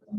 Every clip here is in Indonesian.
Saya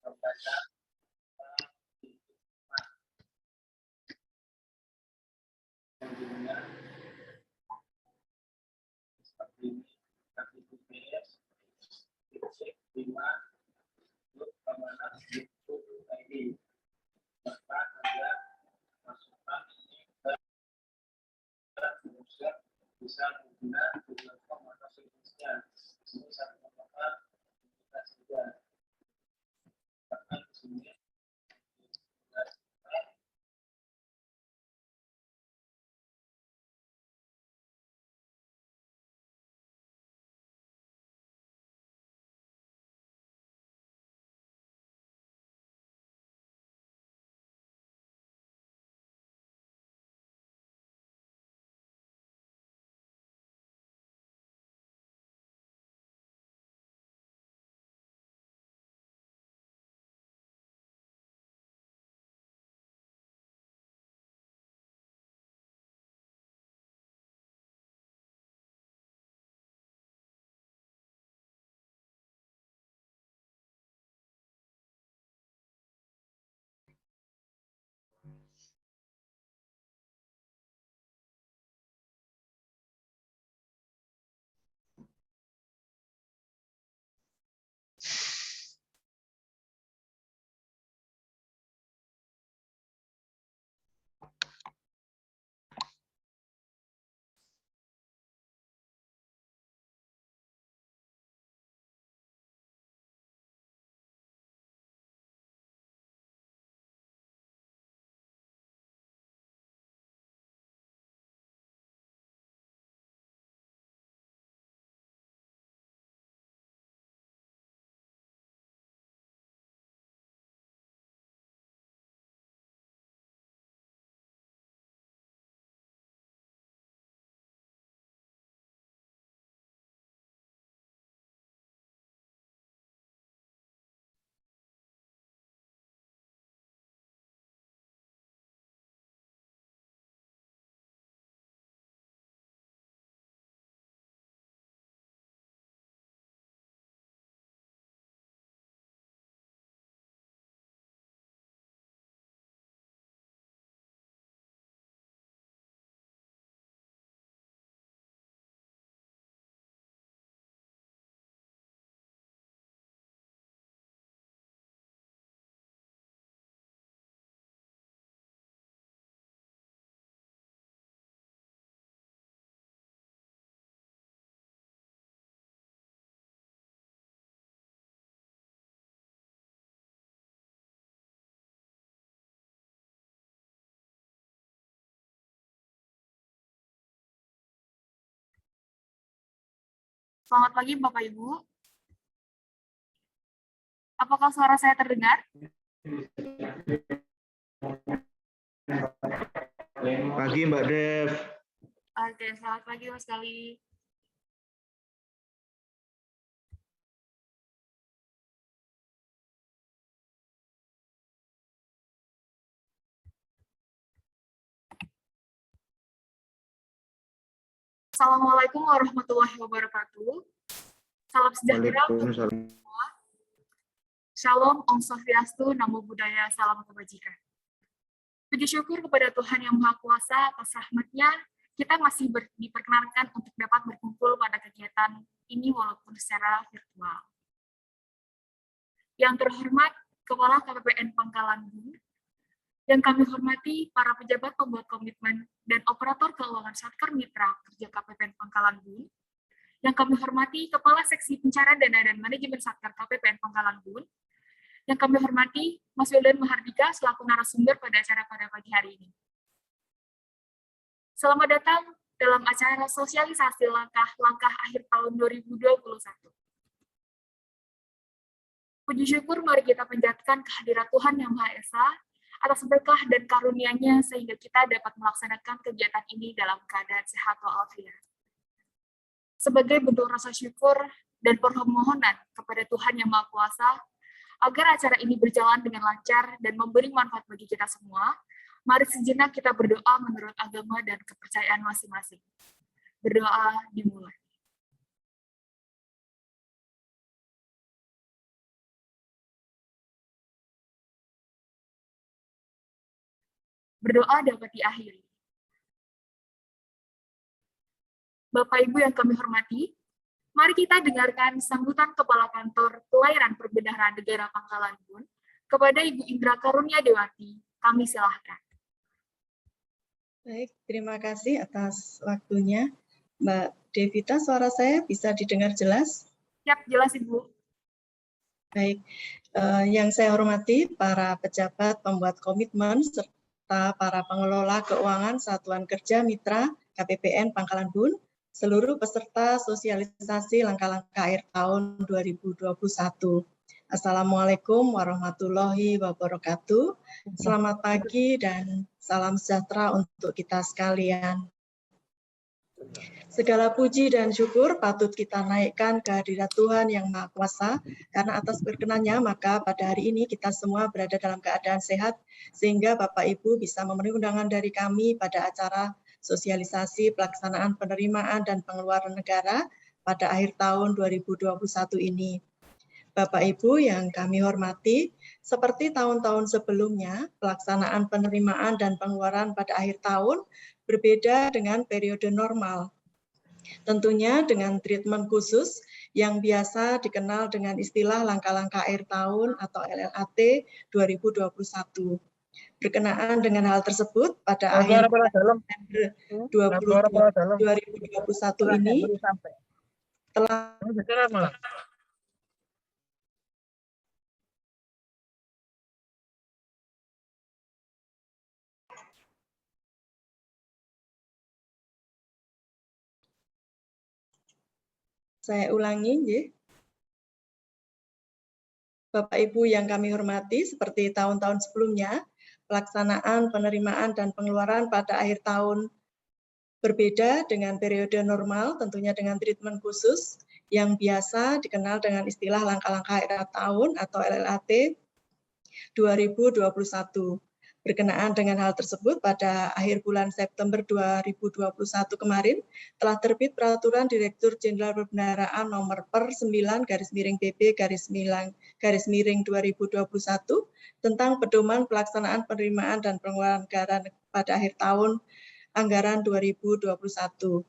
membaca seperti ini, KTPS, cek 5, keamanan ID. Maka Anda masukkan ini ke browser, bisa menggunakan Google Form atau sejenisnya. Ini saya menambahkan kita juga akan di sini. Selamat pagi Bapak Ibu. Apakah suara saya terdengar? Pagi Mbak Dev. Oke, selamat pagi Mas Kali. Assalamualaikum warahmatullahi wabarakatuh. Salam sejahtera untuk semua. Shalom, Om Swastiastu, Namo Buddhaya, Salam Kebajikan. Puji syukur kepada Tuhan Yang Maha Kuasa atas rahmat-Nya, kita masih diperkenankan untuk dapat berkumpul pada kegiatan ini walaupun secara virtual. Yang terhormat, Kepala KPPN Pangkalan Bun, yang kami hormati para pejabat pembuat komitmen dan operator keuangan Satker Mitra Kerja KPPN Pangkalan Bun, yang kami hormati Kepala Seksi Pencarian Dana dan Manajemen Satker KPPN Pangkalan Bun, yang kami hormati Mas Wildan Mahardika selaku narasumber pada acara pada pagi hari ini. Selamat datang dalam acara sosialisasi langkah-langkah akhir tahun 2021. Puji syukur mari kita panjatkan kehadirat Tuhan Yang Maha Esa atas berkah dan karunia-Nya sehingga kita dapat melaksanakan kegiatan ini dalam keadaan sehat walafiat. Sebagai bentuk rasa syukur dan permohonan kepada Tuhan Yang Maha Kuasa agar acara ini berjalan dengan lancar dan memberi manfaat bagi kita semua, mari sejenak kita berdoa menurut agama dan kepercayaan masing-masing. Berdoa dimulai. Berdoa dapat diakhiri. Bapak Ibu yang kami hormati, mari kita dengarkan sambutan Kepala Kantor Pelayanan Perbendaharaan Negara Pangkalan Bun kepada Ibu Indra Karunia Dewati. Kami silahkan. Baik, terima kasih atas waktunya. Mbak Devita, suara saya bisa didengar jelas? Siap, jelas Ibu. Baik, yang saya hormati para pejabat pembuat komitmen serta para pengelola keuangan Satuan Kerja Mitra KPPN Pangkalan Bun, seluruh peserta sosialisasi langkah-langkah akhir tahun 2021. Assalamualaikum warahmatullahi wabarakatuh. Selamat pagi dan salam sejahtera untuk kita sekalian. Segala puji dan syukur patut kita naikkan kehadirat Tuhan Yang Maha Kuasa, karena atas berkenannya maka pada hari ini kita semua berada dalam keadaan sehat, sehingga Bapak Ibu bisa memenuhi undangan dari kami pada acara sosialisasi pelaksanaan penerimaan dan pengeluaran negara pada akhir tahun 2021 ini. Bapak Ibu yang kami hormati, seperti tahun-tahun sebelumnya, pelaksanaan penerimaan dan pengeluaran pada akhir tahun berbeda dengan periode normal. Tentunya dengan treatment khusus yang biasa dikenal dengan istilah langkah-langkah akhir tahun atau LLAT 2021. Berkenaan dengan hal tersebut, pada akhir September 2021 ini telah saya ulangi, ya. Bapak Ibu yang kami hormati, seperti tahun-tahun sebelumnya, pelaksanaan penerimaan dan pengeluaran pada akhir tahun berbeda dengan periode normal, tentunya dengan treatment khusus yang biasa dikenal dengan istilah langkah-langkah akhir tahun atau LLAT 2021. Berkenaan dengan hal tersebut, pada akhir bulan September 2021 kemarin telah terbit Peraturan Direktur Jenderal Perbendaharaan Nomor Per9/BB/2021 tentang pedoman pelaksanaan penerimaan dan pengeluaran anggaran pada akhir tahun anggaran 2021.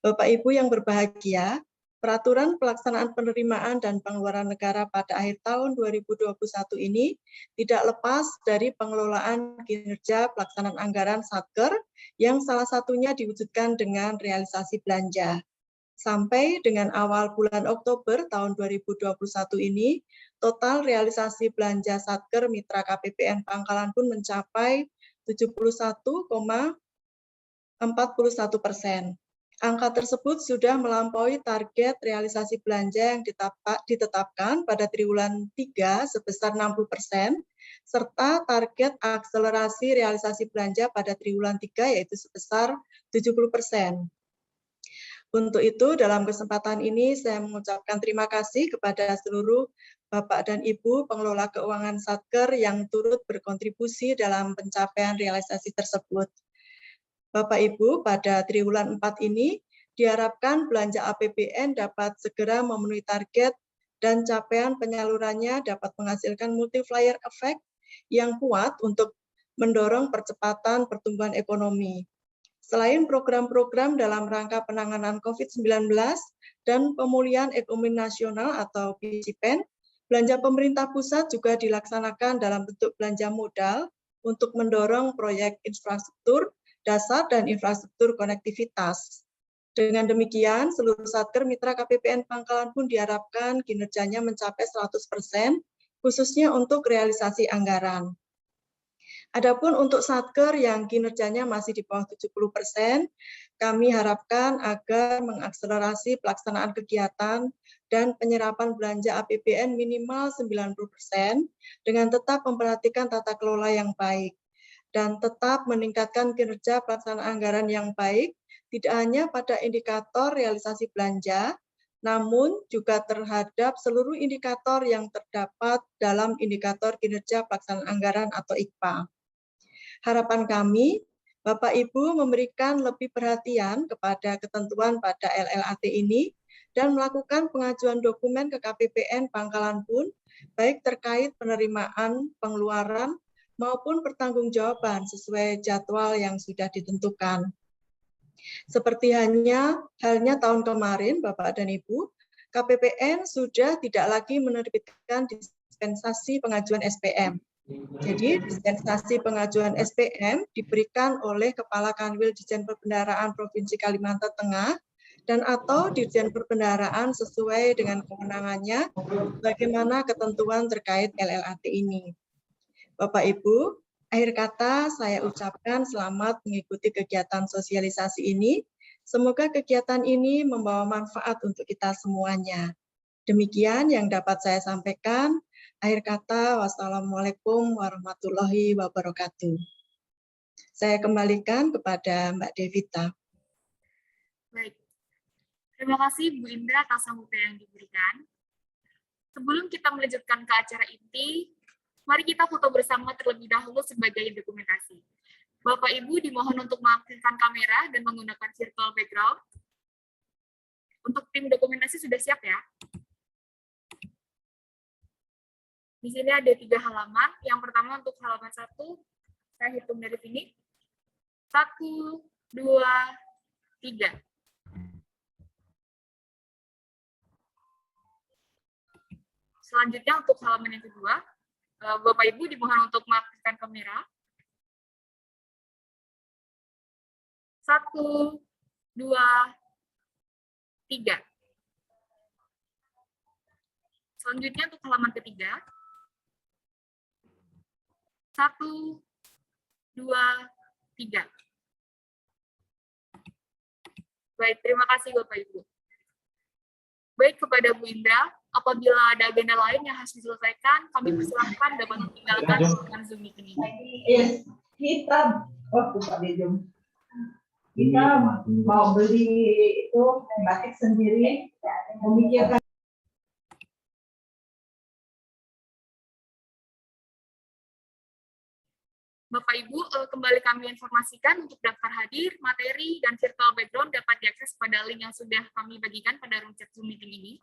Bapak Ibu yang berbahagia, Peraturan Pelaksanaan Penerimaan dan Pengeluaran Negara pada akhir tahun 2021 ini tidak lepas dari pengelolaan kinerja pelaksanaan anggaran Satker yang salah satunya diwujudkan dengan realisasi belanja. Sampai dengan awal bulan Oktober tahun 2021 ini, total realisasi belanja Satker Mitra KPPN Pangkalan Bun mencapai 71,41%. Angka tersebut sudah melampaui target realisasi belanja yang ditetapkan pada triwulan 3 sebesar 60%, serta target akselerasi realisasi belanja pada triwulan 3 yaitu sebesar 70%. Untuk itu, dalam kesempatan ini saya mengucapkan terima kasih kepada seluruh Bapak dan Ibu pengelola keuangan Satker yang turut berkontribusi dalam pencapaian realisasi tersebut. Bapak Ibu, pada triwulan 4 ini diharapkan belanja APBN dapat segera memenuhi target dan capaian penyalurannya dapat menghasilkan multiplier effect yang kuat untuk mendorong percepatan pertumbuhan ekonomi. Selain program-program dalam rangka penanganan COVID-19 dan pemulihan ekonomi nasional atau PCPEN, belanja pemerintah pusat juga dilaksanakan dalam bentuk belanja modal untuk mendorong proyek infrastruktur dasar dan infrastruktur konektivitas. Dengan demikian, seluruh Satker Mitra KPPN Pangkalan pun diharapkan kinerjanya mencapai 100%, khususnya untuk realisasi anggaran. Adapun untuk Satker yang kinerjanya masih di bawah 70%, kami harapkan agar mengakselerasi pelaksanaan kegiatan dan penyerapan belanja APBN minimal 90% dengan tetap memperhatikan tata kelola yang baik dan tetap meningkatkan kinerja pelaksanaan anggaran yang baik, tidak hanya pada indikator realisasi belanja, namun juga terhadap seluruh indikator yang terdapat dalam indikator kinerja pelaksanaan anggaran atau IKPA. Harapan kami, Bapak Ibu memberikan lebih perhatian kepada ketentuan pada LLAT ini dan melakukan pengajuan dokumen ke KPPN Pangkalan pun, baik terkait penerimaan, pengeluaran, maupun pertanggungjawaban sesuai jadwal yang sudah ditentukan. Seperti halnya tahun kemarin, Bapak dan Ibu, KPPN sudah tidak lagi menerbitkan dispensasi pengajuan SPM. Jadi, dispensasi pengajuan SPM diberikan oleh Kepala Kanwil Ditjen Perbendaharaan Provinsi Kalimantan Tengah dan atau Ditjen Perbendaharaan sesuai dengan kewenangannya bagaimana ketentuan terkait LLAT ini. Bapak Ibu, akhir kata saya ucapkan selamat mengikuti kegiatan sosialisasi ini. Semoga kegiatan ini membawa manfaat untuk kita semuanya. Demikian yang dapat saya sampaikan. Akhir kata, wassalamualaikum warahmatullahi wabarakatuh. Saya kembalikan kepada Mbak Devita. Baik. Terima kasih Bu Indra atas sambutan yang diberikan. Sebelum kita melanjutkan ke acara inti, mari kita foto bersama terlebih dahulu sebagai dokumentasi. Bapak Ibu dimohon untuk mengaktifkan kamera dan menggunakan virtual background. Untuk tim dokumentasi sudah siap ya? Di sini ada 3 halaman. Yang pertama untuk halaman 1, saya hitung dari sini. 1, 2, 3. Selanjutnya untuk halaman yang kedua, Bapak Ibu dimohon untuk mengaktifkan kamera. 1, 2, 3. Selanjutnya untuk halaman ketiga. 1, 2, 3. Baik, terima kasih Bapak Ibu. Baik, kepada Bu Indra, apabila ada agenda lain yang harus diselesaikan, kami persilahkan dapat meninggalkan ruangan Zoom meeting ini. Kita waktu Pak Bejum, kita mau beli itu batik sendiri, memikirkan. Bapak Ibu, kembali kami informasikan untuk daftar hadir, materi, dan virtual background dapat diakses pada link yang sudah kami bagikan pada room chat Zoom meeting ini.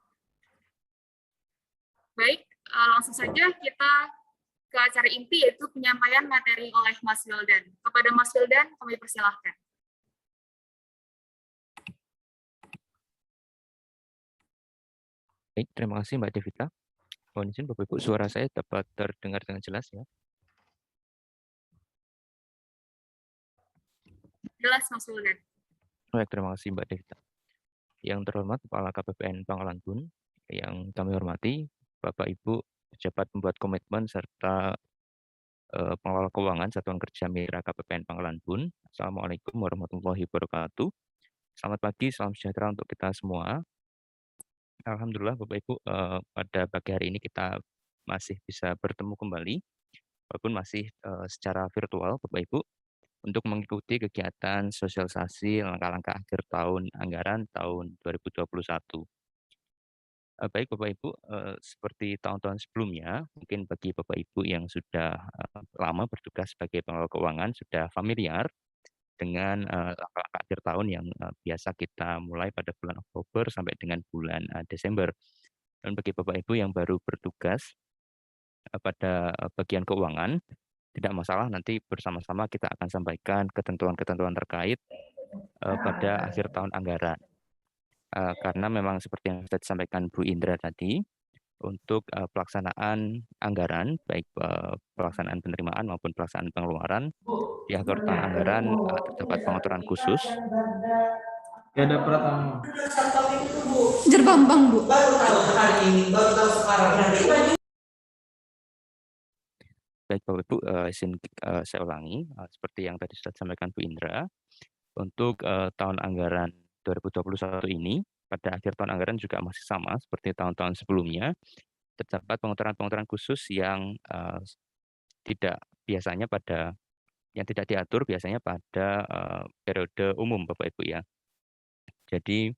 Baik, langsung saja kita ke acara inti, yaitu penyampaian materi oleh Mas Wildan. Kepada Mas Wildan, kami persilahkan. Baik, terima kasih Mbak Devita. Mohon izin Bapak Ibu, suara saya dapat terdengar dengan jelas ya. Jelas Mas Wildan. Baik, terima kasih Mbak Devita. Yang terhormat Kepala KPPN Pangkalan Bun, yang kami hormati, Bapak Ibu pejabat pembuat komitmen serta pengelola keuangan Satuan Kerja Mitra KPPN Pangkalan Bun. Assalamualaikum warahmatullahi wabarakatuh. Selamat pagi, salam sejahtera untuk kita semua. Alhamdulillah Bapak Ibu, pada pagi hari ini kita masih bisa bertemu kembali, walaupun masih secara virtual Bapak Ibu, untuk mengikuti kegiatan sosialisasi langkah-langkah akhir tahun anggaran tahun 2021. Baik Bapak Ibu, seperti tahun-tahun sebelumnya, mungkin bagi Bapak Ibu yang sudah lama bertugas sebagai pengelola keuangan, sudah familiar dengan langkah-langkah akhir tahun yang biasa kita mulai pada bulan Oktober sampai dengan bulan Desember. Dan bagi Bapak Ibu yang baru bertugas pada bagian keuangan, tidak masalah, nanti bersama-sama kita akan sampaikan ketentuan-ketentuan terkait pada akhir tahun anggaran. Karena memang seperti yang sudah disampaikan Bu Indra tadi, untuk pelaksanaan anggaran, baik pelaksanaan penerimaan maupun pelaksanaan pengeluaran, di akhir tahun anggaran terdapat pengaturan khusus. Ya ada Pratama. Jerbambang, Bu. Baru tahu hari ini, baru tahu sekarang. Baik Bapak Ibu, izin saya ulangi, seperti yang tadi sudah disampaikan Bu Indra, untuk tahun anggaran 2021 ini, pada akhir tahun anggaran juga masih sama seperti tahun-tahun sebelumnya, terdapat pengaturan-pengaturan khusus yang tidak diatur biasanya pada periode umum Bapak Ibu ya. Jadi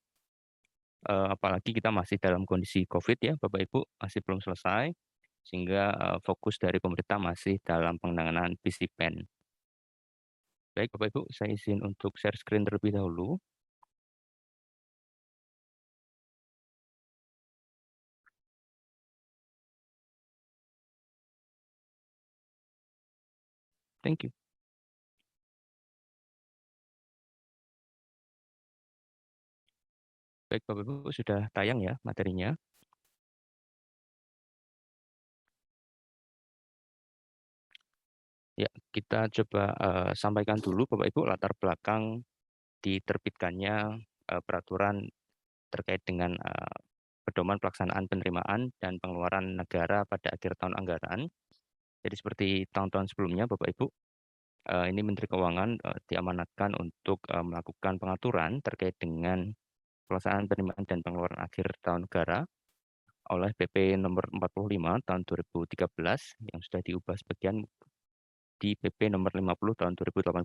apalagi kita masih dalam kondisi COVID ya Bapak Ibu, masih belum selesai, sehingga fokus dari pemerintah masih dalam penanganan PCPEN. Baik Bapak Ibu, saya izin untuk share screen terlebih dahulu. Thank you. Baik Bapak Ibu, sudah tayang ya materinya. Ya, kita coba sampaikan dulu Bapak Ibu latar belakang diterbitkannya peraturan terkait dengan pedoman pelaksanaan penerimaan dan pengeluaran negara pada akhir tahun anggaran. Jadi seperti tahun-tahun sebelumnya Bapak Ibu, ini Menteri Keuangan diamanatkan untuk melakukan pengaturan terkait dengan pelaksanaan penerimaan dan pengeluaran akhir tahun negara oleh PP nomor 45 tahun 2013 yang sudah diubah sebagian di PP nomor 50 tahun 2018.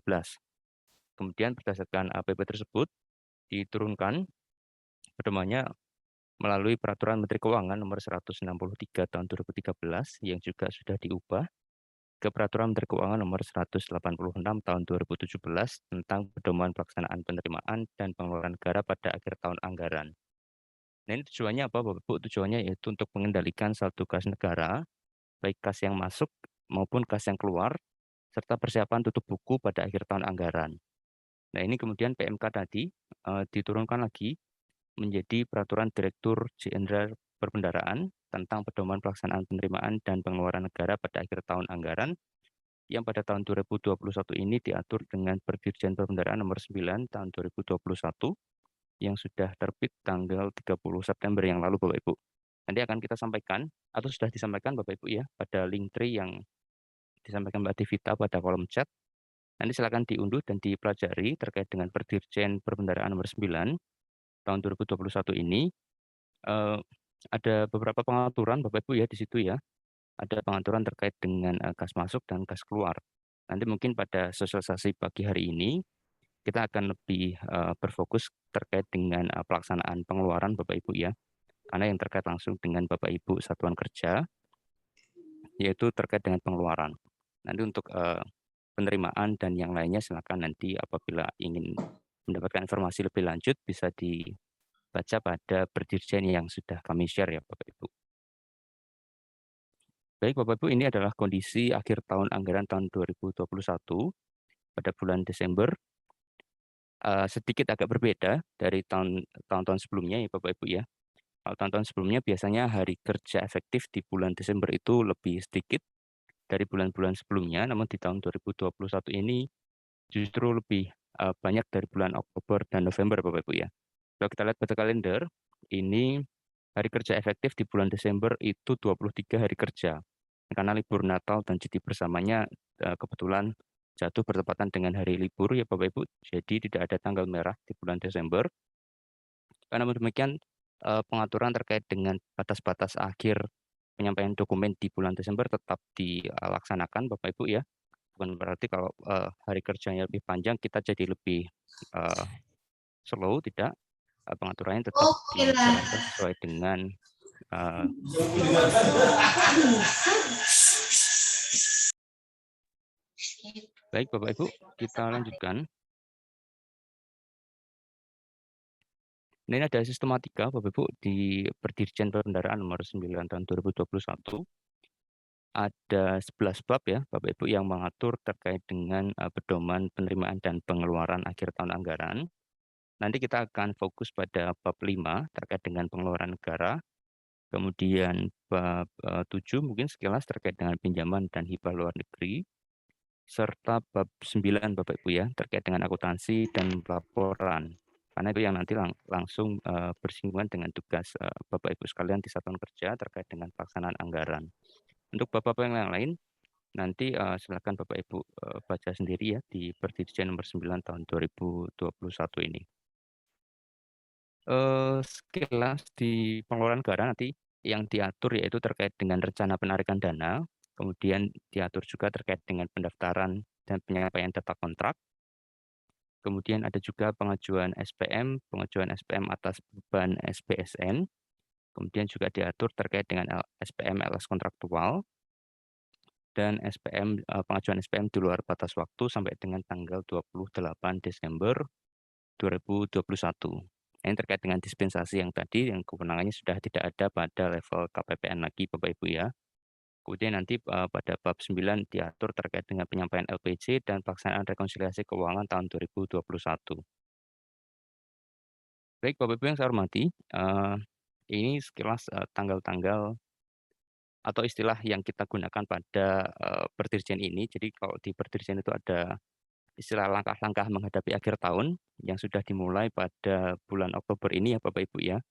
Kemudian berdasarkan PP tersebut diturunkan pedomannya melalui Peraturan Menteri Keuangan nomor 163 tahun 2013 yang juga sudah diubah ke Peraturan Menteri Keuangan nomor 186 tahun 2017 tentang pedoman pelaksanaan penerimaan dan pengeluaran negara pada akhir tahun anggaran. Nah, ini tujuannya apa Bapak Ibu? Tujuannya yaitu untuk mengendalikan saldo kas negara, baik kas yang masuk maupun kas yang keluar, serta persiapan tutup buku pada akhir tahun anggaran. Nah, ini kemudian PMK tadi diturunkan lagi menjadi Peraturan Direktur Jenderal Perbendaharaan tentang pedoman pelaksanaan penerimaan dan pengeluaran negara pada akhir tahun anggaran yang pada tahun 2021 ini diatur dengan Perdirjen Perbendaharaan nomor 9 tahun 2021 yang sudah terbit tanggal 30 September yang lalu Bapak Ibu. Nanti akan kita sampaikan atau sudah disampaikan Bapak Ibu ya pada link tree yang disampaikan Mbak Devita pada kolom chat. Nanti silakan diunduh dan dipelajari terkait dengan Perdirjen Perbendaharaan nomor 9 tahun 2021 ini. Ada beberapa pengaturan Bapak Ibu ya di situ ya. Ada pengaturan terkait dengan kas masuk dan kas keluar. Nanti mungkin pada sosialisasi pagi hari ini kita akan lebih berfokus terkait dengan pelaksanaan pengeluaran Bapak Ibu ya. Karena yang terkait langsung dengan Bapak Ibu Satuan Kerja yaitu terkait dengan pengeluaran. Nanti untuk penerimaan dan yang lainnya silakan nanti apabila ingin mendapatkan informasi lebih lanjut bisa dibaca pada Perdirjen yang sudah kami share ya Bapak Ibu. Baik Bapak Ibu, ini adalah kondisi akhir tahun anggaran tahun 2021 pada bulan Desember. Sedikit agak berbeda dari tahun-tahun sebelumnya ya Bapak Ibu ya. Tahun-tahun sebelumnya biasanya hari kerja efektif di bulan Desember itu lebih sedikit dari bulan-bulan sebelumnya, namun di tahun 2021 ini justru lebih banyak dari bulan Oktober dan November Bapak Ibu ya. Kalau kita lihat pada kalender, ini hari kerja efektif di bulan Desember itu 23 hari kerja. Karena libur Natal dan cuti bersamanya kebetulan jatuh bertepatan dengan hari libur ya Bapak Ibu, jadi tidak ada tanggal merah di bulan Desember. Namun demikian pengaturan terkait dengan batas-batas akhir penyampaian dokumen di bulan Desember tetap dilaksanakan Bapak Ibu ya. Bukan berarti kalau hari kerjanya lebih panjang kita jadi lebih slow, tidak. Pengaturannya tetap dijalankan sesuai dengan baik Bapak Ibu, kita lanjutkan. Nah, ini ada sistematika Bapak Ibu di Perdirjen Pengendaraan nomor 9 tahun 2021. Ada 11 bab ya Bapak Ibu yang mengatur terkait dengan pedoman penerimaan dan pengeluaran akhir tahun anggaran. Nanti kita akan fokus pada bab 5 terkait dengan pengeluaran negara. Kemudian bab 7 mungkin sekilas terkait dengan pinjaman dan hibah luar negeri. Serta bab 9 Bapak Ibu ya terkait dengan akuntansi dan laporan. Karena itu yang nanti langsung bersinggungan dengan tugas Bapak Ibu sekalian di satuan kerja terkait dengan pelaksanaan anggaran. Untuk Bapak-Bapak yang lain, nanti silakan Bapak Ibu baca sendiri ya di Perdirjen nomor 9 tahun 2021 ini. Sekilas di pengeluaran negara nanti yang diatur yaitu terkait dengan rencana penarikan dana, kemudian diatur juga terkait dengan pendaftaran dan penyampaian data kontrak. Kemudian ada juga pengajuan SPM atas beban SPSN. Kemudian juga diatur terkait dengan SPM LS kontraktual dan pengajuan SPM di luar batas waktu sampai dengan tanggal 28 Desember 2021. Ini terkait dengan dispensasi yang tadi, yang kewenangannya sudah tidak ada pada level KPPN lagi Bapak Ibu ya. Kemudian nanti pada bab 9 diatur terkait dengan penyampaian LPJ dan pelaksanaan rekonsiliasi keuangan tahun 2021. Baik Bapak Ibu yang saya hormati, ini sekilas tanggal-tanggal atau istilah yang kita gunakan pada Perdirjen ini. Jadi kalau di Perdirjen itu ada istilah langkah-langkah menghadapi akhir tahun yang sudah dimulai pada bulan Oktober ini ya Bapak Ibu ya.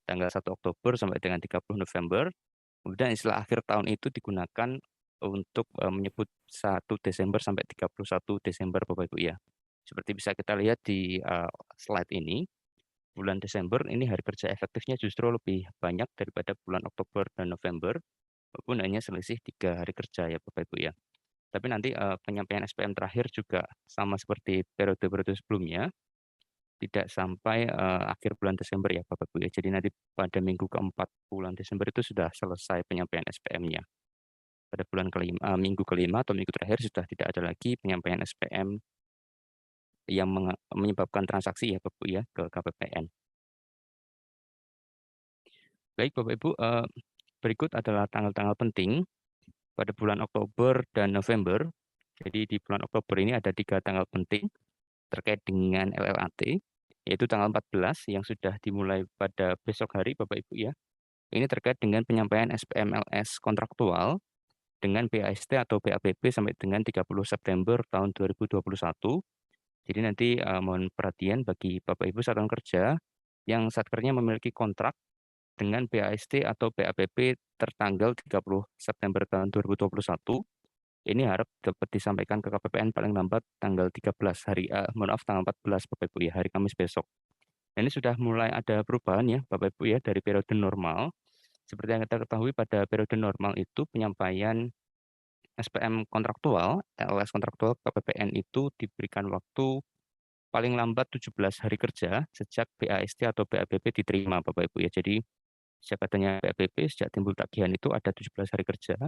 Tanggal 1 Oktober sampai dengan 30 November. Kemudian istilah akhir tahun itu digunakan untuk menyebut 1 Desember sampai 31 Desember Bapak Ibu ya. Seperti bisa kita lihat di slide ini, bulan Desember ini hari kerja efektifnya justru lebih banyak daripada bulan Oktober dan November, walaupun hanya selisih 3 hari kerja ya Bapak Ibu ya. Tapi nanti penyampaian SPM terakhir juga sama seperti periode-periode sebelumnya, tidak sampai akhir bulan Desember ya Bapak Ibu ya. Jadi nanti pada minggu keempat bulan Desember itu sudah selesai penyampaian SPM-nya. Pada minggu kelima atau minggu terakhir sudah tidak ada lagi penyampaian SPM yang menyebabkan transaksi ya Bapak Ibu ya ke KPPN. Baik Bapak Ibu, berikut adalah tanggal-tanggal penting pada bulan Oktober dan November. Jadi di bulan Oktober ini ada 3 tanggal penting terkait dengan LLAT, yaitu tanggal 14 yang sudah dimulai pada besok hari Bapak Ibu ya. Ini terkait dengan penyampaian SPM LS kontraktual dengan BAST atau BAPP sampai dengan 30 September tahun 2021. Jadi nanti mohon perhatian bagi Bapak Ibu satuan kerja yang satkernya memiliki kontrak dengan BAST atau BAPP tertanggal 30 September tahun 2021. Ini harap dapat disampaikan ke KPPN paling lambat tanggal 13 tanggal 14 Bapak Ibu ya, hari Kamis besok. Ini sudah mulai ada perubahan ya Bapak Ibu ya dari periode normal. Seperti yang kita ketahui pada periode normal itu penyampaian SPM kontraktual, LS kontraktual KPPN itu diberikan waktu paling lambat 17 hari kerja sejak BAST atau BAPP diterima Bapak Ibu ya. Jadi sejak adanya BAPP, sejak timbul tagihan itu ada 17 hari kerja.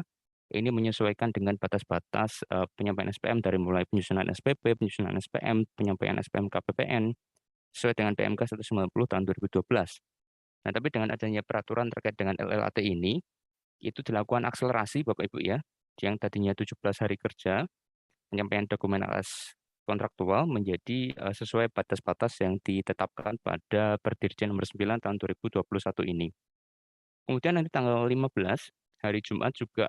Ini menyesuaikan dengan batas-batas penyampaian SPM dari mulai penyusunan SPP, penyusunan SPM, penyampaian SPM KPPN, sesuai dengan PMK 190 tahun 2012. Nah, tapi dengan adanya peraturan terkait dengan LLAT ini, itu dilakukan akselerasi Bapak Ibu ya, yang tadinya 17 hari kerja, penyampaian dokumen LS kontraktual menjadi sesuai batas-batas yang ditetapkan pada Perdirjen nomor 9 tahun 2021 ini. Kemudian nanti tanggal 15, hari Jumat juga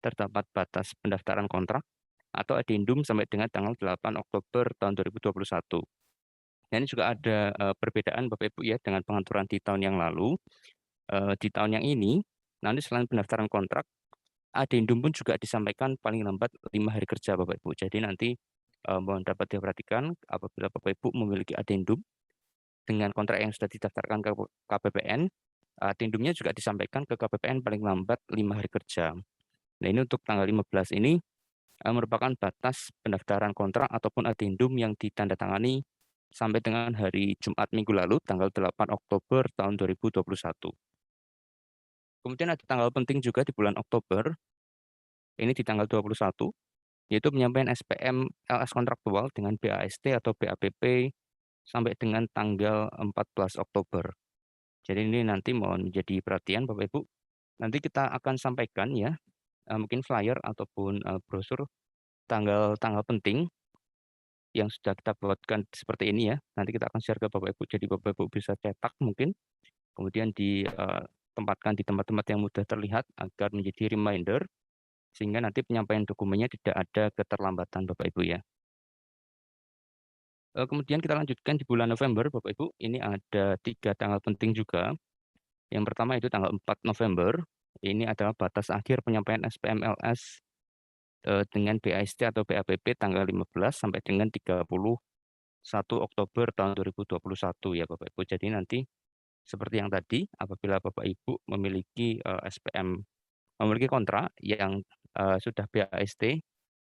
terdapat batas pendaftaran kontrak atau addendum sampai dengan tanggal 8 Oktober tahun 2021. Dan ini juga ada perbedaan Bapak Ibu ya dengan pengaturan di tahun yang lalu. Di tahun yang ini, nanti selain pendaftaran kontrak, addendum pun juga disampaikan paling lambat 5 hari kerja Bapak Ibu. Jadi nanti mohon dapat diperhatikan apabila Bapak Ibu memiliki addendum dengan kontrak yang sudah didaftarkan ke KPPN, addendumnya juga disampaikan ke KPPN paling lambat 5 hari kerja. Nah, ini untuk tanggal 15 ini merupakan batas pendaftaran kontrak ataupun addendum yang ditandatangani sampai dengan hari Jumat minggu lalu, tanggal 8 Oktober tahun 2021. Kemudian ada tanggal penting juga di bulan Oktober, ini di tanggal 21, yaitu penyampaian SPM LS kontraktual dengan BAST atau BAPP sampai dengan tanggal 14 Oktober. Jadi ini nanti mohon jadi perhatian Bapak Ibu. Nanti kita akan sampaikan ya, mungkin flyer ataupun brosur tanggal-tanggal penting yang sudah kita buatkan seperti ini ya. Nanti kita akan share ke Bapak Ibu. Jadi Bapak Ibu bisa cetak mungkin, kemudian ditempatkan di tempat-tempat yang mudah terlihat agar menjadi reminder, sehingga nanti penyampaian dokumennya tidak ada keterlambatan Bapak Ibu ya. Kemudian kita lanjutkan di bulan November Bapak Ibu. Ini ada 3 tanggal penting juga. Yang pertama itu tanggal 4 November. Ini adalah batas akhir penyampaian SPMLS dengan BAST atau BAPP tanggal 15 sampai dengan 31 Oktober tahun 2021 ya Bapak Ibu. Jadi nanti seperti yang tadi, apabila Bapak Ibu memiliki SPM, memiliki kontrak yang sudah BAST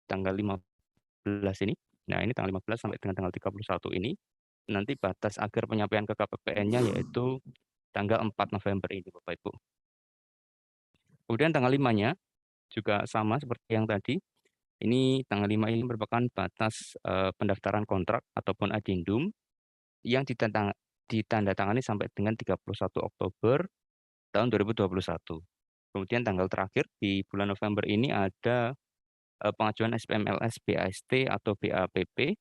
tanggal 15 ini, nah ini tanggal 15 sampai dengan tanggal 31 ini, nanti batas akhir penyampaian ke KPPN-nya yaitu tanggal 4 November ini Bapak Ibu. Kemudian tanggal 5-nya juga sama seperti yang tadi. Ini tanggal 5 ini merupakan batas pendaftaran kontrak ataupun adendum yang ditandatangani sampai dengan 31 Oktober tahun 2021. Kemudian tanggal terakhir di bulan November ini ada pengajuan SPMLS BAST atau BAPP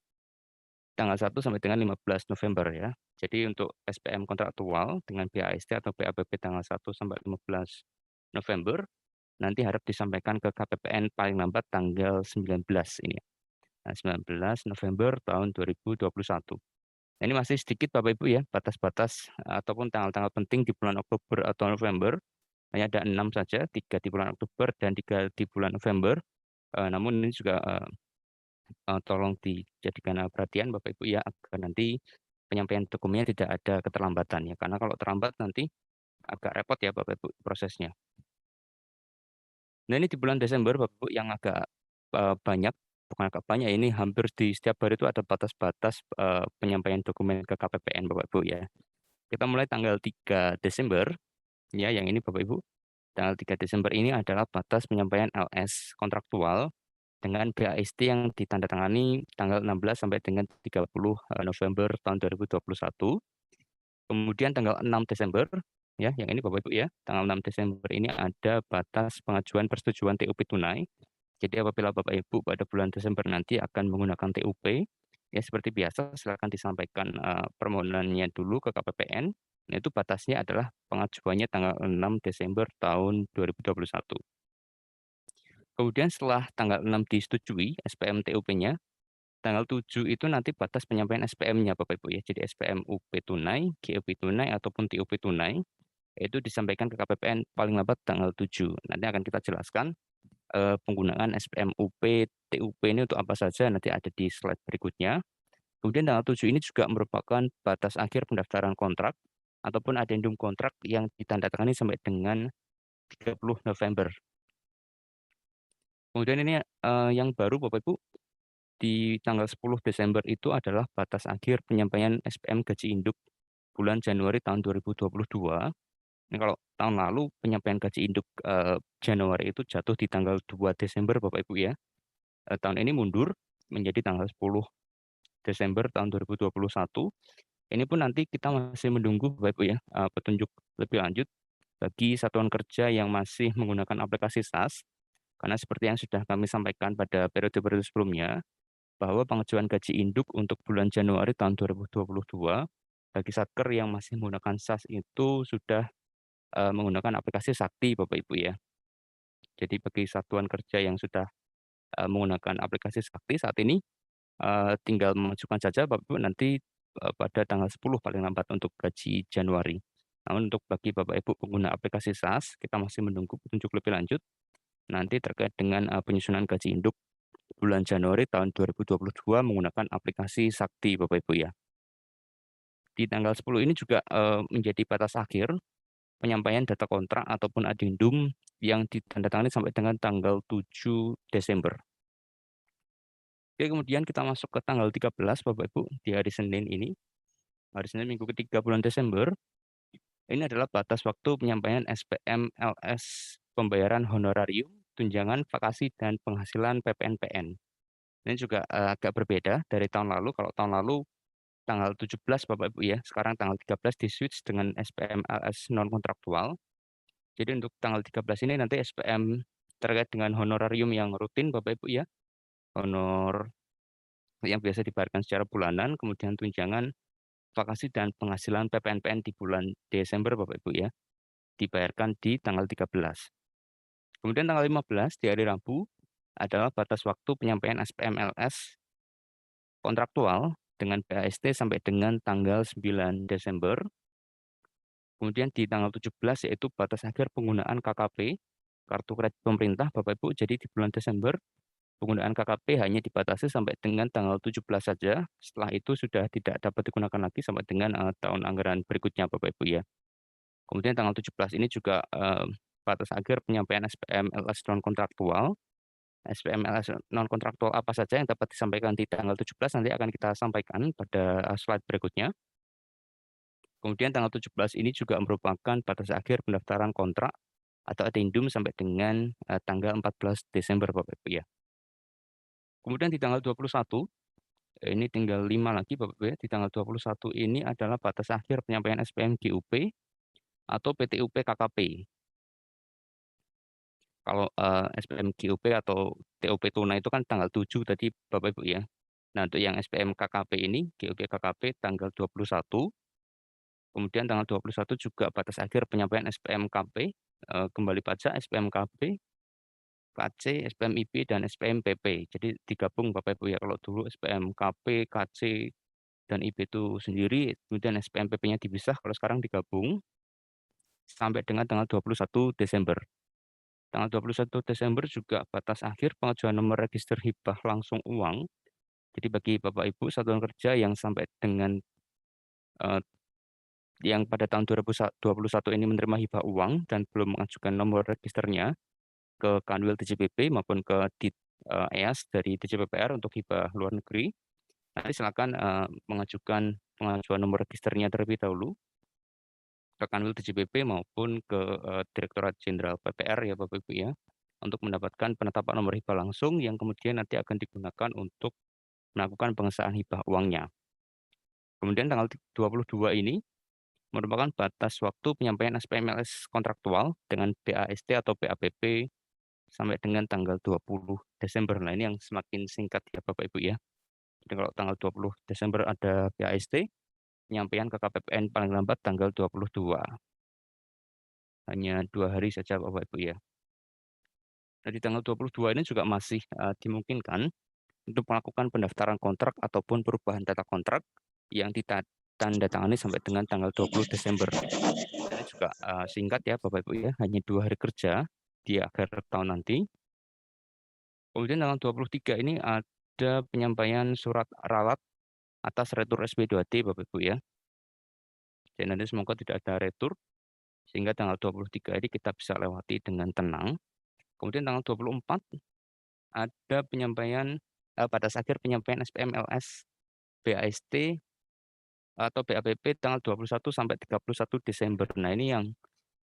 tanggal 1 sampai dengan 15 November ya. Jadi untuk SPM kontraktual dengan BAST atau BAPP tanggal 1 sampai 15 November nanti harap disampaikan ke KPPN paling lambat tanggal 19 ini. Nah, 19 November tahun 2021. Nah, ini masih sedikit Bapak Ibu ya, batas-batas ataupun tanggal-tanggal penting di bulan Oktober atau November. Hanya ada 6 saja, 3 di bulan Oktober dan 3 di bulan November. Namun ini juga tolong dijadikan perhatian Bapak Ibu ya, agar nanti penyampaian dokumennya tidak ada keterlambatan ya. Karena kalau terlambat nanti agak repot ya Bapak Ibu prosesnya. Nah ini di bulan Desember Bapak Ibu yang agak banyak, bukan agak banyak, ini hampir di setiap hari itu ada batas-batas penyampaian dokumen ke KPPN Bapak Ibu ya. Kita mulai tanggal 3 Desember, ya yang ini Bapak Ibu. Tanggal 3 Desember ini adalah batas penyampaian LS kontraktual dengan BAST yang ditandatangani tanggal 16 sampai dengan 30 November tahun 2021. Kemudian tanggal 6 Desember, ya yang ini Bapak Ibu ya, tanggal 6 Desember ini ada batas pengajuan persetujuan TUP tunai. Jadi apabila Bapak Ibu pada bulan Desember nanti akan menggunakan TUP, ya seperti biasa silakan disampaikan permohonannya dulu ke KPPN. Nah, itu batasnya adalah pengajuannya tanggal 6 Desember tahun 2021. Kemudian setelah tanggal 6 disetujui SPM TUP-nya, tanggal 7 itu nanti batas penyampaian SPM-nya Bapak Ibu ya. Jadi SPM UP tunai, GUP tunai ataupun TUP tunai itu disampaikan ke KPPN paling lambat tanggal 7. Nanti akan kita jelaskan penggunaan SPM UP, TUP ini untuk apa saja nanti ada di slide berikutnya. Kemudian tanggal 7 ini juga merupakan batas akhir pendaftaran kontrak ataupun adendum kontrak yang ditandatangani sampai dengan 30 November. Kemudian ini yang baru Bapak Ibu, di tanggal 10 Desember itu adalah batas akhir penyampaian SPM gaji induk bulan Januari tahun 2022. Ini kalau tahun lalu penyampaian gaji induk Januari itu jatuh di tanggal 2 Desember Bapak Ibu ya. Tahun ini mundur menjadi tanggal 10 Desember tahun 2021. Ini pun nanti kita masih menunggu Bapak Ibu ya petunjuk lebih lanjut bagi satuan kerja yang masih menggunakan aplikasi SAS. Karena seperti yang sudah kami sampaikan pada periode-periode sebelumnya, bahwa pengajuan gaji induk untuk bulan Januari tahun 2022 bagi satker yang masih menggunakan SAS itu sudah menggunakan aplikasi Sakti Bapak Ibu ya. Jadi bagi satuan kerja yang sudah menggunakan aplikasi Sakti saat ini tinggal mengajukan saja Bapak Ibu nanti pada tanggal 10 paling lambat untuk gaji Januari. Namun untuk bagi Bapak Ibu pengguna aplikasi SAS, kita masih menunggu petunjuk lebih lanjut nanti terkait dengan penyusunan gaji induk bulan Januari tahun 2022 menggunakan aplikasi Sakti Bapak Ibu ya. Di tanggal 10 ini juga menjadi batas akhir penyampaian data kontrak ataupun adendum yang ditandatangani sampai dengan tanggal 7 Desember. Oke, kemudian kita masuk ke tanggal 13 Bapak Ibu di hari Senin ini. Hari Senin minggu ketiga bulan Desember. Ini adalah batas waktu penyampaian SPM LS pembayaran honorarium, tunjangan, vakasi, dan penghasilan PPNPN. Ini juga agak berbeda dari tahun lalu. Kalau tahun lalu tanggal 17 Bapak Ibu ya, sekarang tanggal 13 di-switch dengan SPMLS non kontraktual. Jadi untuk tanggal 13 ini nanti SPM terkait dengan honorarium yang rutin Bapak Ibu ya, honor yang biasa dibayarkan secara bulanan, kemudian tunjangan vakasi dan penghasilan PPNPN di bulan Desember Bapak Ibu ya, dibayarkan di tanggal 13. Kemudian tanggal 15 di hari Rabu adalah batas waktu penyampaian SPMLS kontraktual dengan BAST sampai dengan tanggal 9 Desember. Kemudian di tanggal 17 yaitu batas akhir penggunaan KKP, kartu kredit pemerintah Bapak Ibu. Jadi di bulan Desember penggunaan KKP hanya dibatasi sampai dengan tanggal 17 saja. Setelah itu sudah tidak dapat digunakan lagi sampai dengan tahun anggaran berikutnya Bapak Ibu ya. Kemudian tanggal 17 ini juga batas akhir penyampaian SPMLS non kontraktual. SPMLS non kontraktual apa saja yang dapat disampaikan di tanggal 17 nanti akan kita sampaikan pada slide berikutnya. Kemudian tanggal 17 ini juga merupakan batas akhir pendaftaran kontrak atau addendum sampai dengan tanggal 14 Desember Bapak Ibu ya. Kemudian di tanggal 21, ini tinggal 5 lagi Bapak Ibu ya, di tanggal 21 ini adalah batas akhir penyampaian SPM GUP atau PTUP KKP. Kalau SPM GUP atau TUP tunai itu kan tanggal 7 tadi Bapak Ibu ya. Nah untuk yang SPM KKP ini, GUP KKP tanggal 21, kemudian tanggal 21 juga batas akhir penyampaian SPM KP, kembali pajak SPM KP, KC, SPM IP, dan SPM PP. Jadi digabung Bapak Ibu ya, kalau dulu SPM KP, KC, dan IP itu sendiri, kemudian SPM PP-nya dipisah, kalau sekarang digabung sampai dengan tanggal 21 Desember. Tanggal 21 Desember juga batas akhir pengajuan nomor register hibah langsung uang. Jadi bagi Bapak Ibu satuan kerja yang sampai dengan yang pada tahun 2021 ini menerima hibah uang dan belum mengajukan nomor registernya ke Kanwil DJPP maupun ke EAS dari DJPPR untuk hibah luar negeri, nanti silakan mengajukan pengajuan nomor registernya terlebih dahulu ke Kanwil DJPP maupun ke Direktorat Jenderal PPR ya Bapak Ibu ya, untuk mendapatkan penetapan nomor hibah langsung yang kemudian nanti akan digunakan untuk melakukan pengesahan hibah uangnya. Kemudian tanggal 22 ini merupakan batas waktu penyampaian SPMLS kontraktual dengan BAST atau BAPP sampai dengan tanggal 20 Desember. Nah, ini yang semakin singkat ya Bapak Ibu ya. Jadi kalau tanggal 20 Desember ada BAST, penyampaian ke KPPN paling lambat tanggal 22. Hanya 2 hari saja Bapak Ibu ya. Nah, di tanggal 22 ini juga masih dimungkinkan untuk melakukan pendaftaran kontrak ataupun perubahan data kontrak yang ditandatangani sampai dengan tanggal 20 Desember. Ini juga singkat ya Bapak Ibu ya, hanya 2 hari kerja di akhir tahun nanti. Kemudian tanggal 23 ini ada penyampaian surat ralat atas retur SP2D Bapak Ibu ya. Jadi nanti semoga tidak ada retur, sehingga tanggal 23 ini kita bisa lewati dengan tenang. Kemudian tanggal 24 ada penyampaian batas akhir penyampaian SPMLS BAST atau BAPP tanggal 21 sampai 31 Desember. Nah, ini yang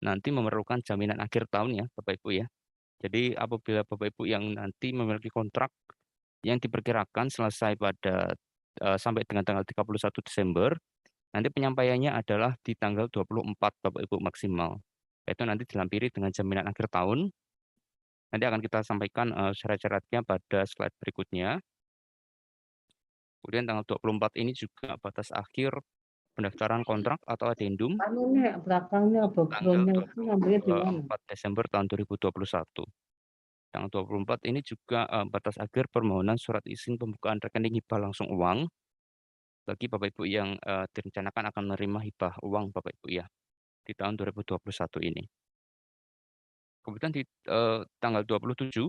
nanti memerlukan jaminan akhir tahun ya Bapak Ibu ya. Jadi apabila Bapak Ibu yang nanti memiliki kontrak yang diperkirakan selesai pada sampai dengan tanggal 31 Desember, nanti penyampaiannya adalah di tanggal 24 Bapak Ibu maksimal. Itu nanti dilampiri dengan jaminan akhir tahun. Nanti akan kita sampaikan syarat-syaratnya pada slide berikutnya. Kemudian tanggal 24 ini juga batas akhir pendaftaran kontrak atau addendum belakangnya tanggal 4 Desember tahun 2021. Tanggal 24 ini juga batas akhir permohonan surat izin pembukaan rekening hibah langsung uang bagi Bapak Ibu yang direncanakan akan menerima hibah uang Bapak Ibu ya di tahun 2021 ini. Kemudian di tanggal 27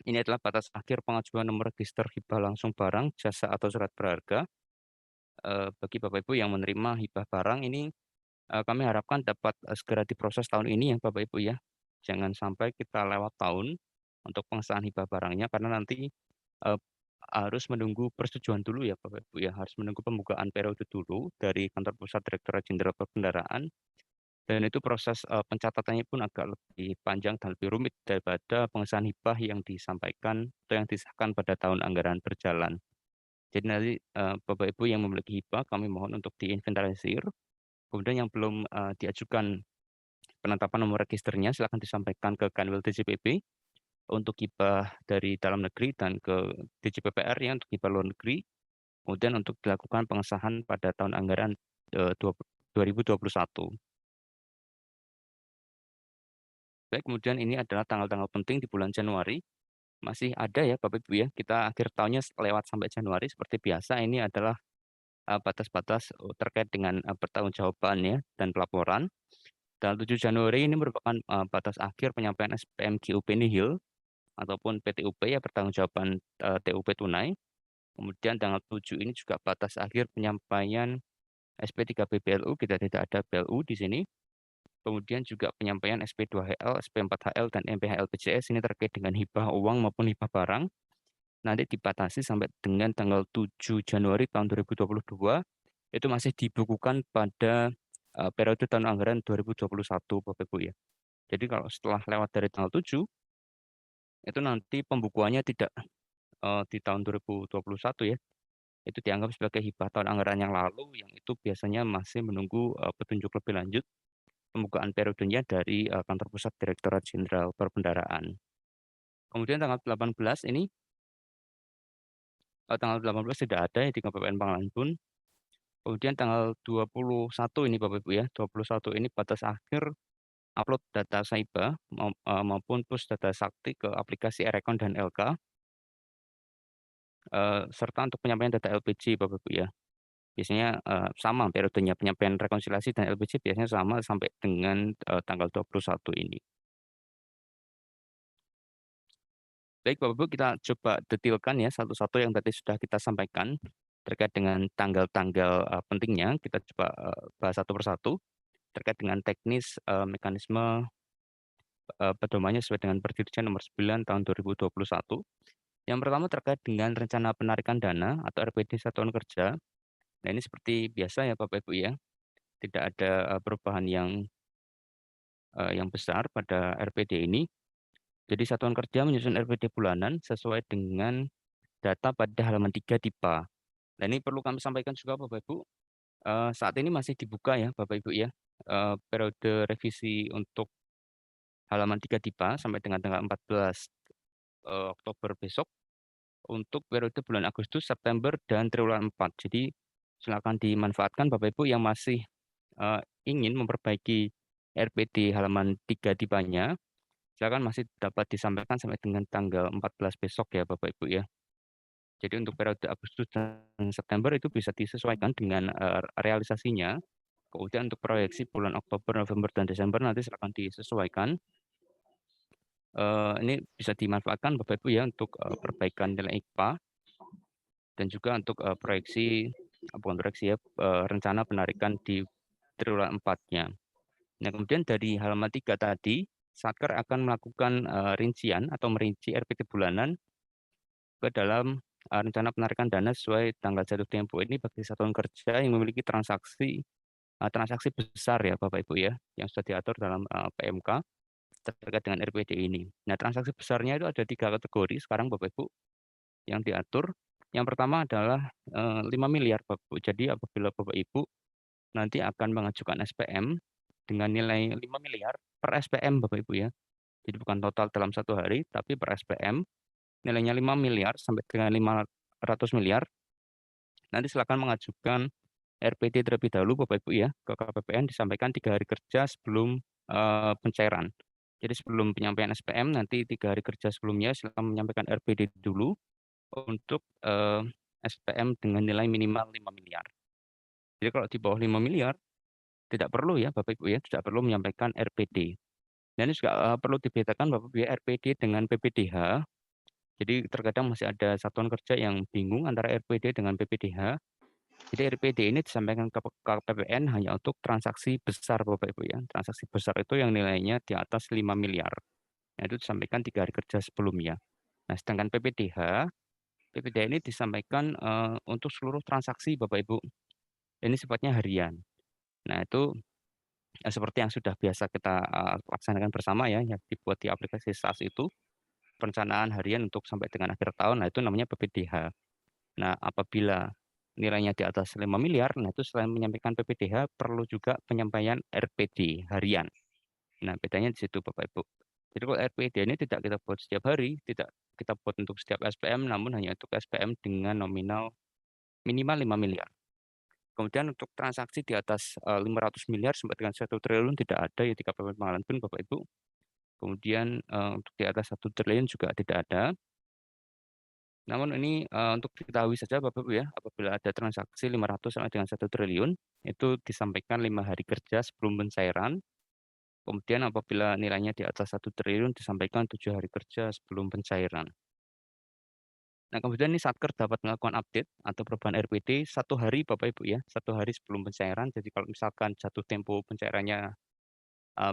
ini adalah batas akhir pengajuan nomor register hibah langsung barang, jasa atau surat berharga bagi Bapak Ibu yang menerima hibah barang ini. Kami harapkan dapat segera diproses tahun ini ya Bapak Ibu ya. Jangan sampai kita lewat tahun untuk pengesahan hibah barangnya karena nanti harus menunggu persetujuan dulu ya Bapak Ibu ya. Harus menunggu pembukaan periode dulu dari Kantor Pusat Direktorat Jenderal Perbendaharaan. Dan itu proses pencatatannya pun agak lebih panjang dan lebih rumit daripada pengesahan hibah yang disampaikan atau yang disahkan pada tahun anggaran berjalan. Jadi nanti Bapak Ibu yang memiliki hibah kami mohon untuk diinventarisir. Kemudian yang belum diajukan penetapan nomor registernya silakan disampaikan ke Kanwil DJPP untuk hibah dari dalam negeri dan ke DJPPR ya untuk hibah luar negeri. Kemudian untuk dilakukan pengesahan pada tahun anggaran 2021. Baik, kemudian ini adalah tanggal-tanggal penting di bulan Januari. Masih ada ya Bapak Ibu ya, kita akhir tahunnya lewat sampai Januari seperti biasa. Ini adalah batas-batas terkait dengan pertanggungjawaban ya dan pelaporan. Tanggal 7 Januari ini merupakan batas akhir penyampaian SPM GUP nihil ataupun PTUP ya pertanggungjawaban TUP tunai. Kemudian tanggal 7 ini juga batas akhir penyampaian SP3B BLU, kita tidak ada BLU di sini. Kemudian juga penyampaian SP2HL, SP4HL, dan MPHL PJS ini terkait dengan hibah uang maupun hibah barang. Nanti dibatasi sampai dengan tanggal 7 Januari tahun 2022, itu masih dibukukan pada periode tahun anggaran 2021, Bapak Ibu ya. Jadi kalau setelah lewat dari tanggal 7, itu nanti pembukuannya tidak di tahun 2021 ya. Itu dianggap sebagai hibah tahun anggaran yang lalu, yang itu biasanya masih menunggu petunjuk lebih lanjut pembukaan periodenya dari Kantor Pusat Direktorat Jenderal Perbendaharaan. Kemudian tanggal 18 ini, tanggal 18 tidak ada ya di KPPN Pangalanbun. Kemudian tanggal 21 ini Bapak Ibu ya, 21 ini batas akhir upload data Saiba maupun push data sakti ke aplikasi Erekon dan LK. Serta untuk penyampaian data LPG Bapak Ibu ya. Biasanya sama periodenya penyampaian rekonsiliasi dan LPG biasanya sama sampai dengan tanggal 21 ini. Baik Bapak Ibu, kita coba detailkan ya satu-satu yang tadi sudah kita sampaikan terkait dengan tanggal-tanggal pentingnya. Kita coba bahas satu persatu terkait dengan teknis mekanisme pedomannya sesuai dengan Perdirjen nomor 9 tahun 2021. Yang pertama terkait dengan rencana penarikan dana atau RPD Satuan Kerja. Nah ini seperti biasa ya Bapak Ibu ya, tidak ada perubahan yang besar pada RPD ini. Jadi Satuan Kerja menyusun RPD bulanan sesuai dengan data pada halaman 3 DIPA. Nah ini perlu kami sampaikan juga Bapak Ibu, saat ini masih dibuka ya Bapak Ibu ya, periode revisi untuk halaman 3 DIPA sampai dengan tanggal 14 Oktober besok untuk periode bulan Agustus, September, dan triwulan 4. Jadi silakan dimanfaatkan Bapak Ibu yang masih ingin memperbaiki RPD halaman 3 DIPA-nya, silakan masih dapat disampaikan sampai dengan tanggal 14 besok ya Bapak Ibu ya. Jadi untuk periode Agustus dan September itu bisa disesuaikan dengan realisasinya. Kemudian untuk proyeksi bulan Oktober, November, dan Desember nanti silakan disesuaikan. Ini bisa dimanfaatkan Bapak Ibu ya untuk perbaikan nilai IKPA dan juga untuk rencana penarikan di triwulan 4-nya. Nah, kemudian dari halaman 3 tadi, Satker akan melakukan rincian atau merinci RPD bulanan ke dalam rencana penarikan dana sesuai tanggal jatuh tempo ini bagi satuan kerja yang memiliki transaksi besar ya Bapak Ibu ya, yang sudah diatur dalam PMK terkait dengan RPD ini. Nah, transaksi besarnya itu ada 3 kategori sekarang Bapak Ibu yang diatur. Yang pertama adalah 5 miliar Bapak Ibu. Jadi apabila Bapak Ibu nanti akan mengajukan SPM dengan nilai 5 miliar per SPM Bapak Ibu ya. Jadi bukan total dalam satu hari, tapi per SPM nilainya 5 miliar sampai dengan 500 miliar. Nanti silakan mengajukan RPD terlebih dahulu Bapak Ibu ya ke KPPN, disampaikan 3 hari kerja sebelum pencairan. Jadi sebelum penyampaian SPM nanti 3 hari kerja sebelumnya silakan menyampaikan RPD dulu untuk SPM dengan nilai minimal 5 miliar. Jadi kalau di bawah 5 miliar tidak perlu ya Bapak Ibu ya, tidak perlu menyampaikan RPD. Dan ini juga perlu dibedakan Bapak Ibu ya, RPD dengan PPDH. Jadi terkadang masih ada satuan kerja yang bingung antara RPD dengan PPDH. Jadi RPD ini disampaikan ke KPPN hanya untuk transaksi besar Bapak Ibu ya. Transaksi besar itu yang nilainya di atas 5 miliar. Nah, itu disampaikan 3 hari kerja sebelumnya. Nah, sedangkan PPDH ini disampaikan untuk seluruh transaksi Bapak Ibu. Ini sifatnya harian. Nah, itu seperti yang sudah biasa kita laksanakan bersama ya, yang dibuat di aplikasi SAS itu, perencanaan harian untuk sampai dengan akhir tahun, nah itu namanya PPDH. Nah, apabila nilainya di atas 5 miliar, nah itu selain menyampaikan PPDH, perlu juga penyampaian RPD harian. Nah, bedanya di situ Bapak Ibu. Jadi kalau RPD ini tidak kita buat setiap hari, tidak kita buat untuk setiap SPM, namun hanya untuk SPM dengan nominal minimal 5 miliar. Kemudian untuk transaksi di atas 500 miliar sampai dengan 1 triliun tidak ada ya di KPP Pangalentung Bapak Ibu. Kemudian untuk di atas 1 triliun juga tidak ada. Namun ini untuk diketahui saja Bapak Ibu ya, apabila ada transaksi 500 sampai dengan 1 triliun, itu disampaikan 5 hari kerja sebelum pencairan. Kemudian apabila nilainya di atas 1 triliun disampaikan 7 hari kerja sebelum pencairan. Nah, kemudian ini Satker dapat melakukan update atau perubahan RPD 1 hari Bapak Ibu ya, 1 hari sebelum pencairan. Jadi kalau misalkan jatuh tempo pencairannya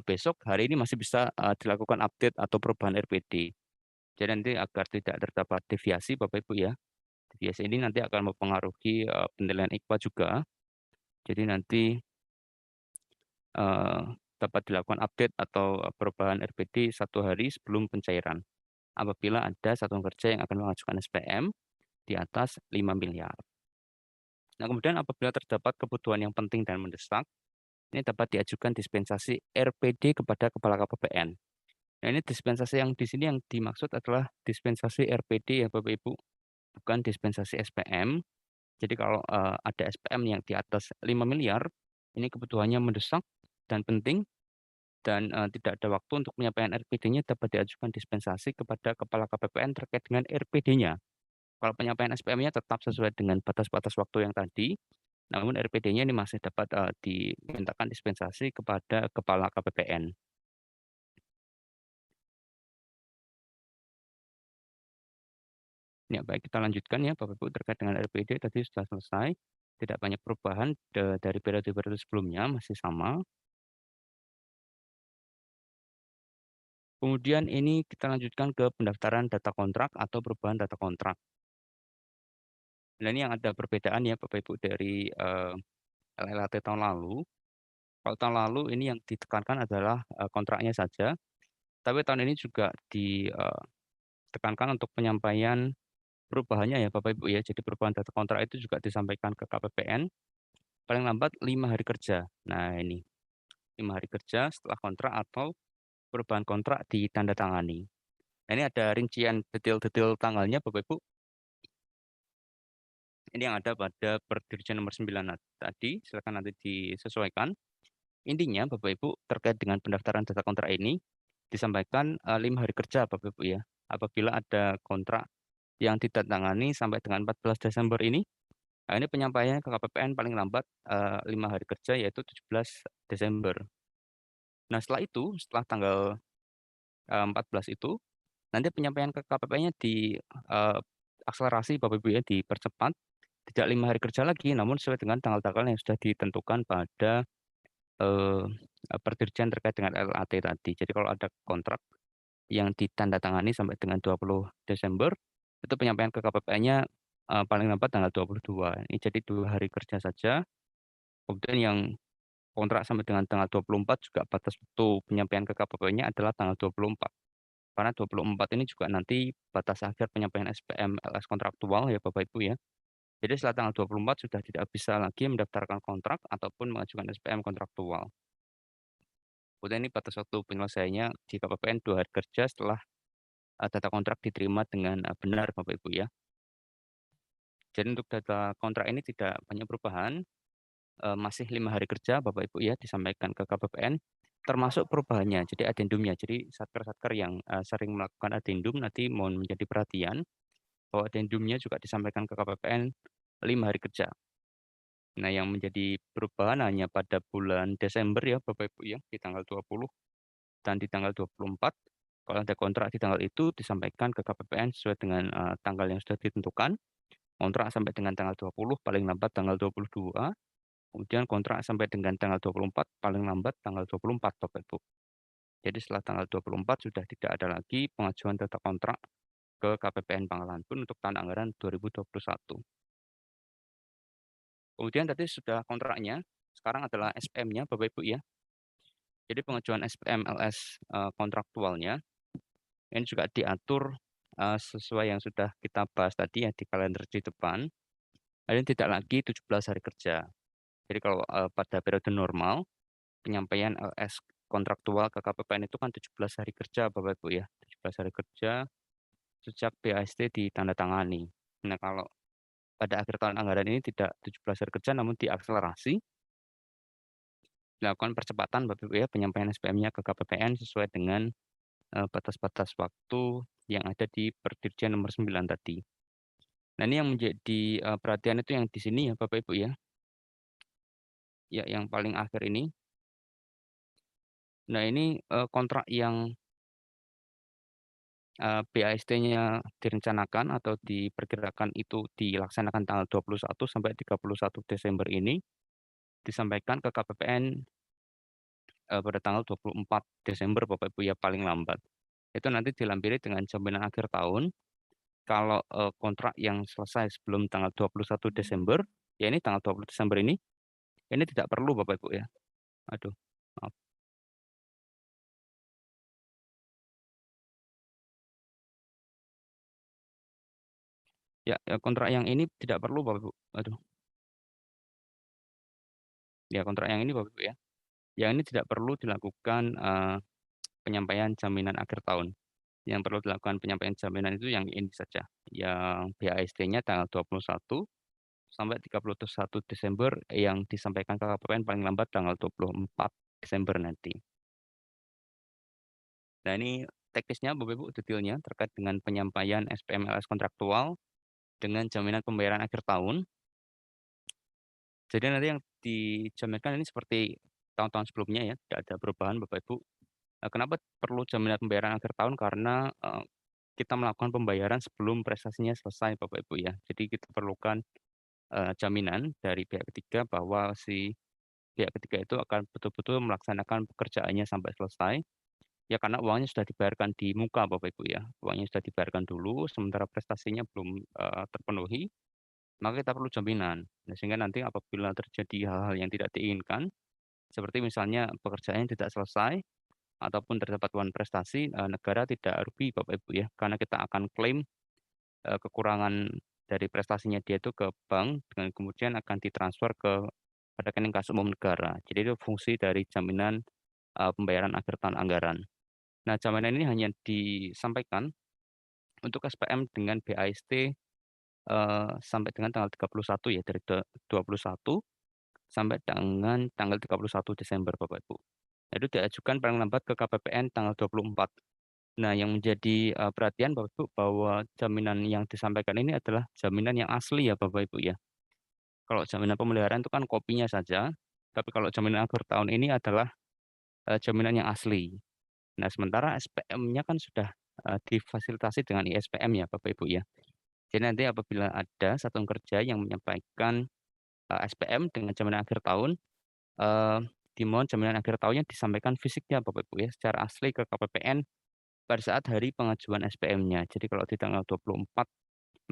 besok, hari ini masih bisa dilakukan update atau perubahan RPD. Jadi nanti agar tidak terdapat deviasi Bapak Ibu ya. Deviasi ini nanti akan mempengaruhi penilaian IKPA juga. Jadi nanti dapat dilakukan update atau perubahan RPD 1 hari sebelum pencairan. Apabila ada satuan kerja yang akan mengajukan SPM di atas 5 miliar. Nah, kemudian apabila terdapat kebutuhan yang penting dan mendesak, ini dapat diajukan dispensasi RPD kepada Kepala KPPN. Nah, ini dispensasi yang di sini yang dimaksud adalah dispensasi RPD ya Bapak Ibu, bukan dispensasi SPM. Jadi kalau ada SPM yang di atas 5 miliar, ini kebutuhannya mendesak dan penting, dan tidak ada waktu untuk penyampaian RPD-nya, dapat diajukan dispensasi kepada Kepala KPPN terkait dengan RPD-nya. Kalau penyampaian SPM-nya tetap sesuai dengan batas-batas waktu yang tadi, namun RPD-nya ini masih dapat dimintakan dispensasi kepada Kepala KPPN. Ya, baik, kita lanjutkan ya Bapak Ibu terkait dengan RPD tadi sudah selesai. Tidak banyak perubahan dari periode-periode sebelumnya, masih sama. Kemudian ini kita lanjutkan ke pendaftaran data kontrak atau perubahan data kontrak. Nah, ini yang ada perbedaan ya Bapak Ibu dari LLHT tahun lalu. Kalau tahun lalu ini yang ditekankan adalah kontraknya saja, tapi tahun ini juga ditekankan untuk penyampaian perubahannya ya Bapak Ibu ya. Jadi perubahan data kontrak itu juga disampaikan ke KPPN paling lambat 5 hari kerja. Nah, ini 5 hari kerja setelah kontrak atau perubahan kontrak ditandatangani. Nah, ini ada rincian detail-detail tanggalnya Bapak Ibu. Ini yang ada pada Perdirjen nomor 9 tadi, silakan nanti disesuaikan. Intinya Bapak Ibu terkait dengan pendaftaran data kontrak ini disampaikan 5 hari kerja Bapak Ibu ya. Apabila ada kontrak yang ditandatangani sampai dengan 14 Desember ini, nah ini penyampaiannya ke KPPN paling lambat 5 hari kerja yaitu 17 Desember. Nah, setelah itu, setelah tanggal 14 itu, nanti penyampaian ke KPPN-nya akselerasi Bapak Ibu ya, dipercepat. Tidak 5 hari kerja lagi, namun sesuai dengan tanggal-tanggal yang sudah ditentukan pada Perdirjen terkait dengan LLAT tadi. Jadi kalau ada kontrak yang ditandatangani sampai dengan 20 Desember, itu penyampaian ke KPPN-nya paling lambat tanggal 22. Ini jadi 2 hari kerja saja. Kemudian yang kontrak sampai dengan tanggal 24 juga batas waktu penyampaian ke KPPN-nya adalah tanggal 24. Karena 24 ini juga nanti batas akhir penyampaian SPM LS kontraktual ya Bapak Ibu ya. Jadi setelah tanggal 24 sudah tidak bisa lagi mendaftarkan kontrak ataupun mengajukan SPM kontraktual. Kemudian ini batas waktu penyelesaiannya di KPPN 2 hari kerja setelah data kontrak diterima dengan benar Bapak Ibu ya. Jadi untuk data kontrak ini tidak banyak perubahan, masih 5 hari kerja Bapak Ibu ya disampaikan ke KPPN, termasuk perubahannya, jadi adendumnya. Jadi satker-satker yang sering melakukan adendum nanti mohon menjadi perhatian bahwa adendumnya juga disampaikan ke KPPN 5 hari kerja. Nah, yang menjadi perubahan hanya pada bulan Desember ya Bapak Ibu ya, di tanggal 20 dan di tanggal 24. Kalau ada kontrak di tanggal itu disampaikan ke KPPN sesuai dengan tanggal yang sudah ditentukan. Kontrak sampai dengan tanggal 20 paling lambat tanggal 22. Kemudian kontrak sampai dengan tanggal 24 paling lambat tanggal 24 Bapak Ibu. Jadi setelah tanggal 24 sudah tidak ada lagi pengajuan data kontrak ke KPPN Pangalentung untuk tahun anggaran 2021. Kemudian tadi sudah kontraknya, sekarang adalah SPM-nya Bapak Ibu ya. Jadi pengajuan SPM LS kontraktualnya ini juga diatur sesuai yang sudah kita bahas tadi ya di kalender di depan, ini tidak lagi 17 hari kerja. Jadi kalau pada periode normal, penyampaian LS kontraktual ke KPPN itu kan 17 hari kerja Bapak Ibu ya, 17 hari kerja sejak BAST ditandatangani. Nah kalau pada akhir tahun anggaran ini tidak 17 hari kerja namun diakselerasi, dilakukan percepatan Bapak Ibu ya penyampaian SPM-nya ke KPPN sesuai dengan batas-batas waktu yang ada di Perdirjen nomor 9 tadi. Nah ini yang menjadi perhatian itu yang di sini ya Bapak Ibu ya. Ya yang paling akhir ini. Nah ini kontrak yang BAST-nya direncanakan atau diperkirakan itu dilaksanakan tanggal 21 sampai 31 Desember ini disampaikan ke KPPN pada tanggal 24 Desember Bapak Ibu ya paling lambat. Itu nanti dilampiri dengan jaminan akhir tahun. Kalau kontrak yang selesai sebelum tanggal 21 Desember, ya ini tanggal 20 Desember ini tidak perlu Bapak Ibu ya. Aduh, maaf. Ya, kontrak yang ini tidak perlu Bapak Ibu. Aduh. Ya, kontrak yang ini Bapak Ibu ya. Yang ini tidak perlu dilakukan penyampaian jaminan akhir tahun. Yang perlu dilakukan penyampaian jaminan itu yang ini saja. Yang BAST-nya tanggal 21 sampai 31 Desember yang disampaikan ke KPPN paling lambat tanggal 24 Desember nanti. Nah, ini teknisnya Bapak Ibu detailnya terkait dengan penyampaian SPM LS kontraktual dengan jaminan pembayaran akhir tahun. Jadi nanti yang dijaminkan ini seperti tahun-tahun sebelumnya ya, tidak ada perubahan Bapak Ibu. Kenapa perlu jaminan pembayaran akhir tahun? Karena kita melakukan pembayaran sebelum prestasinya selesai Bapak Ibu ya. Jadi kita perlukan jaminan dari pihak ketiga bahwa si pihak ketiga itu akan betul-betul melaksanakan pekerjaannya sampai selesai. Ya karena uangnya sudah dibayarkan di muka Bapak Ibu ya. Uangnya sudah dibayarkan dulu, sementara prestasinya belum terpenuhi, maka kita perlu jaminan. Nah, sehingga nanti apabila terjadi hal-hal yang tidak diinginkan, seperti misalnya pekerjaannya tidak selesai, ataupun terdapat uang prestasi, negara tidak rugi Bapak Ibu ya, karena kita akan klaim kekurangan dari prestasinya dia itu ke bank, dengan kemudian akan ditransfer ke rekening kas umum negara. Jadi itu fungsi dari jaminan pembayaran akhir tahun anggaran. Nah, jaminan ini hanya disampaikan untuk SPM dengan BAST sampai dengan tanggal 31 ya, dari 21 sampai dengan tanggal 31 Desember Bapak Ibu. Itu diajukan paling lambat ke KPPN tanggal 24. Nah, yang menjadi perhatian Bapak Ibu bahwa jaminan yang disampaikan ini adalah jaminan yang asli ya Bapak Ibu ya. Kalau jaminan pemeliharaan itu kan kopinya saja, tapi kalau jaminan akhir tahun ini adalah jaminan yang asli. Nah, sementara SPM-nya kan sudah difasilitasi dengan ISPM ya Bapak Ibu ya. Jadi nanti apabila ada satuan kerja yang menyampaikan SPM dengan jaminan akhir tahun, dimohon jaminan akhir tahunnya disampaikan fisiknya Bapak Ibu ya, secara asli ke KPPN pada saat hari pengajuan SPM-nya. Jadi kalau di tanggal 24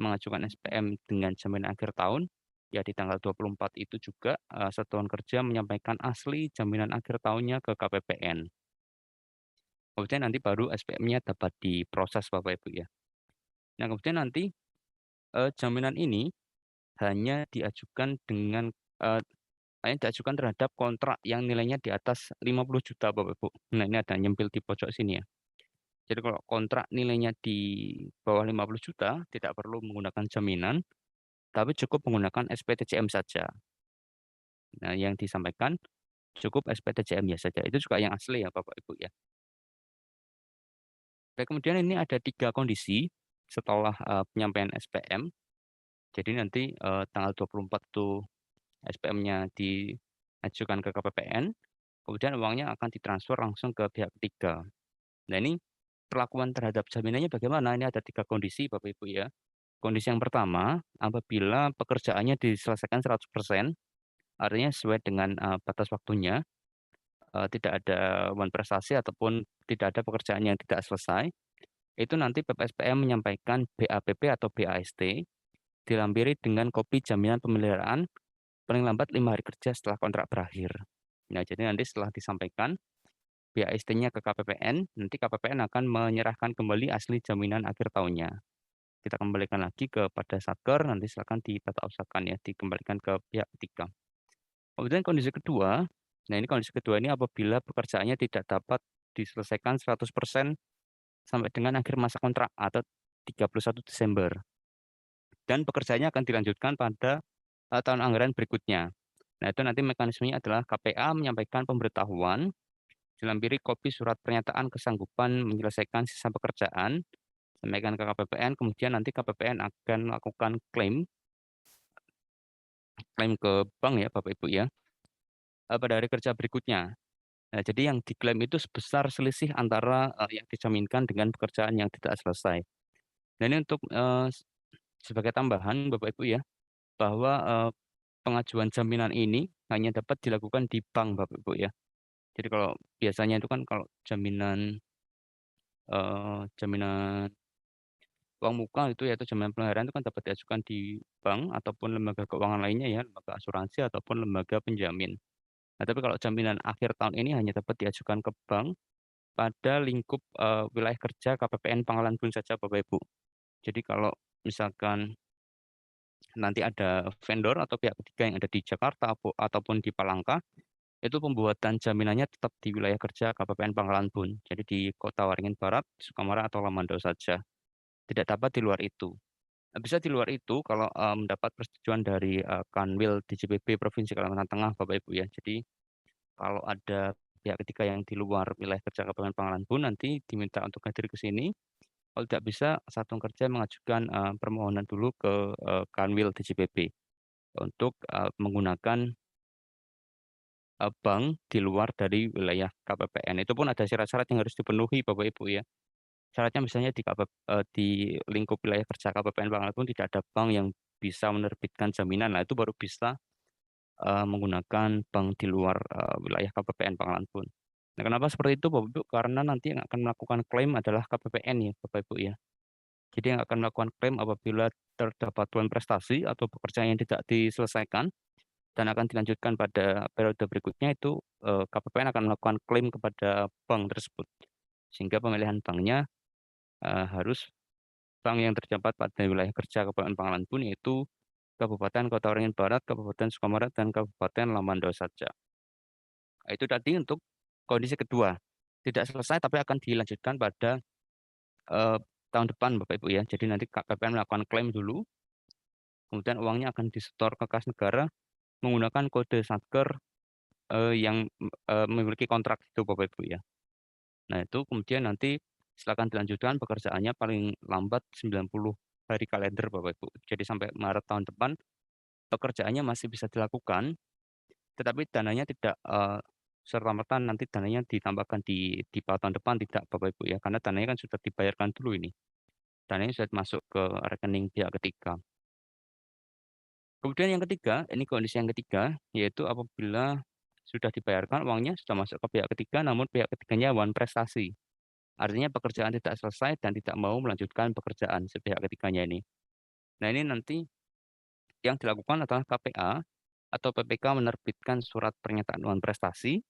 mengajukan SPM dengan jaminan akhir tahun, ya di tanggal 24 itu juga satuan kerja menyampaikan asli jaminan akhir tahunnya ke KPPN. Kemudian nanti baru SPM-nya dapat diproses Bapak Ibu ya. Nah kemudian nanti jaminan ini hanya diajukan dengan hanya diajukan terhadap kontrak yang nilainya di atas 50 juta Bapak Ibu. Nah ini ada nyempil di pojok sini ya. Jadi kalau kontrak nilainya di bawah 50 juta tidak perlu menggunakan jaminan, tapi cukup menggunakan SPTJM saja. Nah yang disampaikan cukup SPTJM ya saja. Itu juga yang asli ya Bapak Ibu ya. Baik, kemudian ini ada 3 kondisi setelah penyampaian SPM. Jadi nanti tanggal 24 itu SPM-nya diajukan ke KPPN, kemudian uangnya akan ditransfer langsung ke pihak ketiga. Nah ini perlakuan terhadap jaminannya bagaimana? Ini ada 3 kondisi Bapak Ibu ya. Kondisi yang pertama, apabila pekerjaannya diselesaikan 100%, artinya sesuai dengan batas waktunya, tidak ada uang prestasi ataupun tidak ada pekerjaan yang tidak selesai, itu nanti PPSPM menyampaikan BAPP atau BAST dilampiri dengan kopi jaminan pemeliharaan paling lambat 5 hari kerja setelah kontrak berakhir. Nah, jadi nanti setelah disampaikan BAST-nya ke KPPN, nanti KPPN akan menyerahkan kembali asli jaminan akhir tahunnya. Kita kembalikan lagi kepada Satker, nanti silakan ditata usahakan ya, dikembalikan ke pihak ketiga. Kemudian kondisi kedua, nah ini kondisi kedua ini apabila pekerjaannya tidak dapat diselesaikan 100% sampai dengan akhir masa kontrak atau 31 Desember. Dan pekerjaannya akan dilanjutkan pada tahun anggaran berikutnya. Nah, itu nanti mekanismenya adalah KPA menyampaikan pemberitahuan, dilampiri kopi surat pernyataan kesanggupan menyelesaikan sisa pekerjaan, sampaikan ke KPPN, kemudian nanti KPPN akan melakukan klaim ke bank ya Bapak Ibu ya, pada hari kerja berikutnya. Nah, jadi yang diklaim itu sebesar selisih antara yang dijaminkan dengan pekerjaan yang tidak selesai. Nah, ini untuk sebagai tambahan Bapak Ibu ya, bahwa pengajuan jaminan ini hanya dapat dilakukan di bank Bapak Ibu ya. Jadi kalau biasanya itu kan kalau jaminan uang muka itu yaitu jaminan pelanggaran itu kan dapat diajukan di bank ataupun lembaga keuangan lainnya ya, lembaga asuransi ataupun lembaga penjamin. Nah, tapi kalau jaminan akhir tahun ini hanya dapat diajukan ke bank pada lingkup wilayah kerja KPPN Pangkalan Bun saja Bapak Ibu. Jadi kalau misalkan nanti ada vendor atau pihak ketiga yang ada di Jakarta ataupun di Palangka, itu pembuatan jaminannya tetap di wilayah kerja KPPN Pangkalan Bun. Jadi di Kota Waringin Barat, Sukamara atau Lamandau saja. Tidak dapat di luar itu. Bisa di luar itu kalau mendapat persetujuan dari Kanwil DJPB Provinsi Kalimantan Tengah Bapak Ibu ya. Jadi kalau ada pihak ketiga yang di luar wilayah kerja KPPN Pangkalan Bun nanti diminta untuk hadir ke sini. Kalau tidak bisa, Satuan Kerja mengajukan permohonan dulu ke Kanwil DJPB untuk menggunakan bank di luar dari wilayah KPPN. Itu pun ada syarat-syarat yang harus dipenuhi Bapak Ibu ya. Syaratnya misalnya di lingkup wilayah kerja KPPN Pangkalan Bun tidak ada bank yang bisa menerbitkan jaminan. Nah, itu baru bisa menggunakan bank di luar wilayah KPPN Pangkalan Bun. Nah, kenapa seperti itu Bapak Ibu? Karena nanti yang akan melakukan klaim adalah KPPN ya Bapak Ibu ya. Jadi yang akan melakukan klaim apabila terdapat tuan prestasi atau pekerjaan yang tidak diselesaikan dan akan dilanjutkan pada periode berikutnya itu KPPN akan melakukan klaim kepada bank tersebut. Sehingga pemilihan banknya harus bank yang terdapat pada wilayah kerja Kabupaten Pangkalan Bun yaitu Kabupaten Kota Waringin Barat, Kabupaten Sukamara, dan Kabupaten Lamandau saja. Nah, itu tadi untuk kondisi kedua. Tidak selesai tapi akan dilanjutkan pada tahun depan Bapak Ibu ya. Jadi nanti KPPN melakukan klaim dulu, kemudian uangnya akan disetor ke kas negara menggunakan kode Satker yang memiliki kontrak itu Bapak Ibu ya. Nah, itu kemudian nanti silakan dilanjutkan pekerjaannya paling lambat 90 hari kalender Bapak Ibu. Jadi sampai Maret tahun depan pekerjaannya masih bisa dilakukan, tetapi dananya tidak serta-merta nanti dananya ditambahkan di tahun depan tidak Bapak Ibu ya, karena dananya kan sudah dibayarkan dulu ini. Dananya sudah masuk ke rekening pihak ketiga. Kemudian yang ketiga, ini kondisi yang ketiga, yaitu apabila sudah dibayarkan uangnya, sudah masuk ke pihak ketiga, namun pihak ketiganya wan prestasi. Artinya pekerjaan tidak selesai dan tidak mau melanjutkan pekerjaan si pihak ketiganya ini. Nah, ini nanti yang dilakukan adalah KPA atau PPK menerbitkan surat pernyataan wan prestasi,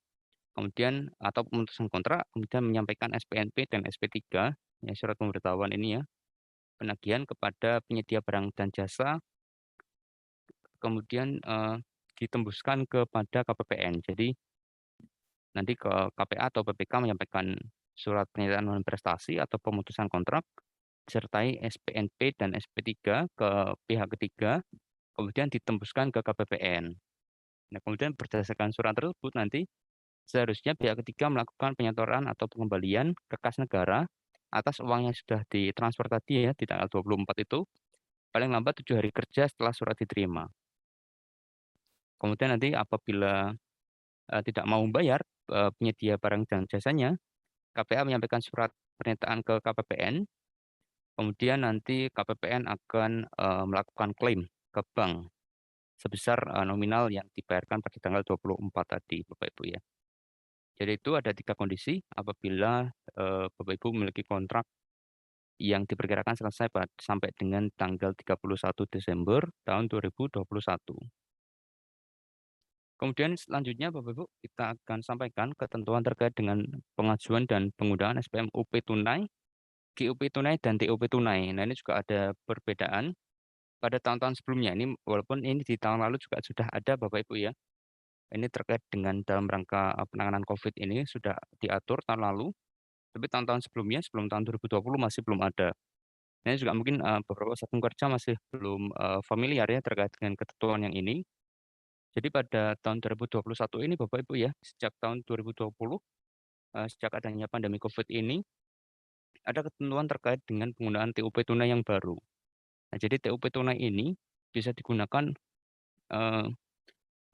kemudian atau pemutusan kontrak, kemudian menyampaikan SPNP dan SP3, ya, surat pemberitahuan ini ya, penagihan kepada penyedia barang dan jasa, kemudian ditembuskan kepada KPPN. Jadi nanti ke KPA atau PPK menyampaikan surat pernyataan non prestasi atau pemutusan kontrak disertai SPNP dan SP3 ke pihak ketiga, kemudian ditembuskan ke KPPN. Nah, kemudian berdasarkan surat tersebut nanti seharusnya pihak ketiga melakukan penyetoran atau pengembalian ke kas negara atas uang yang sudah ditransfer tadi ya di tanggal 24 itu paling lambat 7 hari kerja setelah surat diterima. Kemudian nanti apabila tidak mau membayar penyedia barang dan jasanya, KPA menyampaikan surat pernyataan ke KPPN, kemudian nanti KPPN akan melakukan klaim ke bank sebesar nominal yang dibayarkan pada tanggal 24 tadi, Bapak Ibu ya. Jadi itu ada 3 kondisi apabila Bapak Ibu memiliki kontrak yang diperkirakan selesai sampai dengan tanggal 31 Desember tahun 2021. Kemudian selanjutnya Bapak Ibu, kita akan sampaikan ketentuan terkait dengan pengajuan dan penggunaan SPM UP tunai, GUP tunai, dan TUP tunai. Nah, ini juga ada perbedaan pada tahun-tahun sebelumnya. Ini walaupun ini di tahun lalu juga sudah ada Bapak Ibu ya. Ini terkait dengan dalam rangka penanganan COVID ini sudah diatur tahun lalu, tapi tahun-tahun sebelumnya, sebelum tahun 2020 masih belum ada. Nah, ini juga mungkin beberapa satuan kerja masih belum familiar ya terkait dengan ketentuan yang ini. Jadi pada tahun 2021 ini Bapak Ibu ya, sejak tahun 2020, sejak adanya pandemi COVID ini, ada ketentuan terkait dengan penggunaan TUP tunai yang baru. Nah, jadi TUP tunai ini bisa digunakan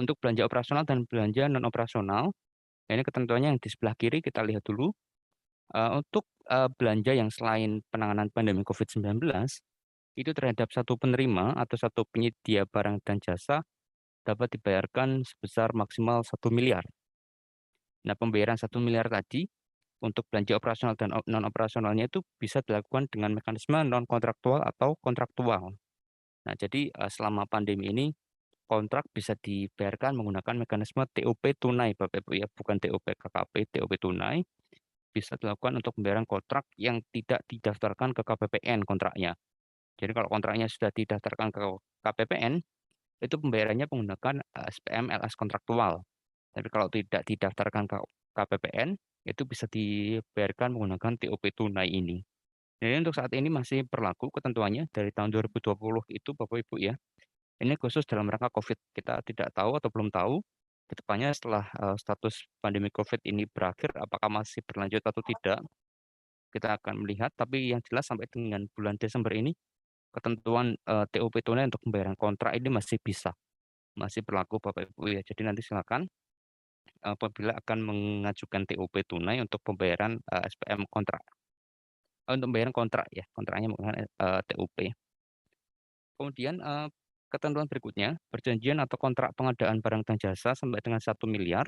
untuk belanja operasional dan belanja non operasional. Nah, ini ketentuannya yang di sebelah kiri kita lihat dulu. Untuk belanja yang selain penanganan pandemi COVID-19, itu terhadap satu penerima atau satu penyedia barang dan jasa dapat dibayarkan sebesar maksimal 1 miliar. Nah, pembayaran 1 miliar tadi untuk belanja operasional dan non operasionalnya itu bisa dilakukan dengan mekanisme non kontraktual atau kontraktual. Nah, jadi selama pandemi ini kontrak bisa dibayarkan menggunakan mekanisme TOP tunai Bapak Ibu ya, bukan TOP KKP, TOP tunai bisa dilakukan untuk pembayaran kontrak yang tidak didaftarkan ke KPPN kontraknya. Jadi kalau kontraknya sudah didaftarkan ke KPPN, itu pembayarannya menggunakan SPM LS kontraktual. Tapi kalau tidak didaftarkan ke KPPN, itu bisa dibayarkan menggunakan TOP tunai ini. Jadi untuk saat ini masih berlaku ketentuannya dari tahun 2020 itu Bapak Ibu ya. Ini khusus dalam rangka COVID. Kita tidak tahu atau belum tahu ke depannya setelah status pandemi COVID ini berakhir, apakah masih berlanjut atau tidak. Kita akan melihat, tapi yang jelas sampai dengan bulan Desember ini, ketentuan TOP tunai untuk pembayaran kontrak ini masih bisa, masih berlaku Bapak Ibu ya. Jadi nanti silakan apabila akan mengajukan TOP tunai untuk pembayaran SPM kontrak. Untuk pembayaran kontrak ya, kontraknya menggunakan TOP. Kemudian ketentuan berikutnya, perjanjian atau kontrak pengadaan barang dan jasa sampai dengan 1 miliar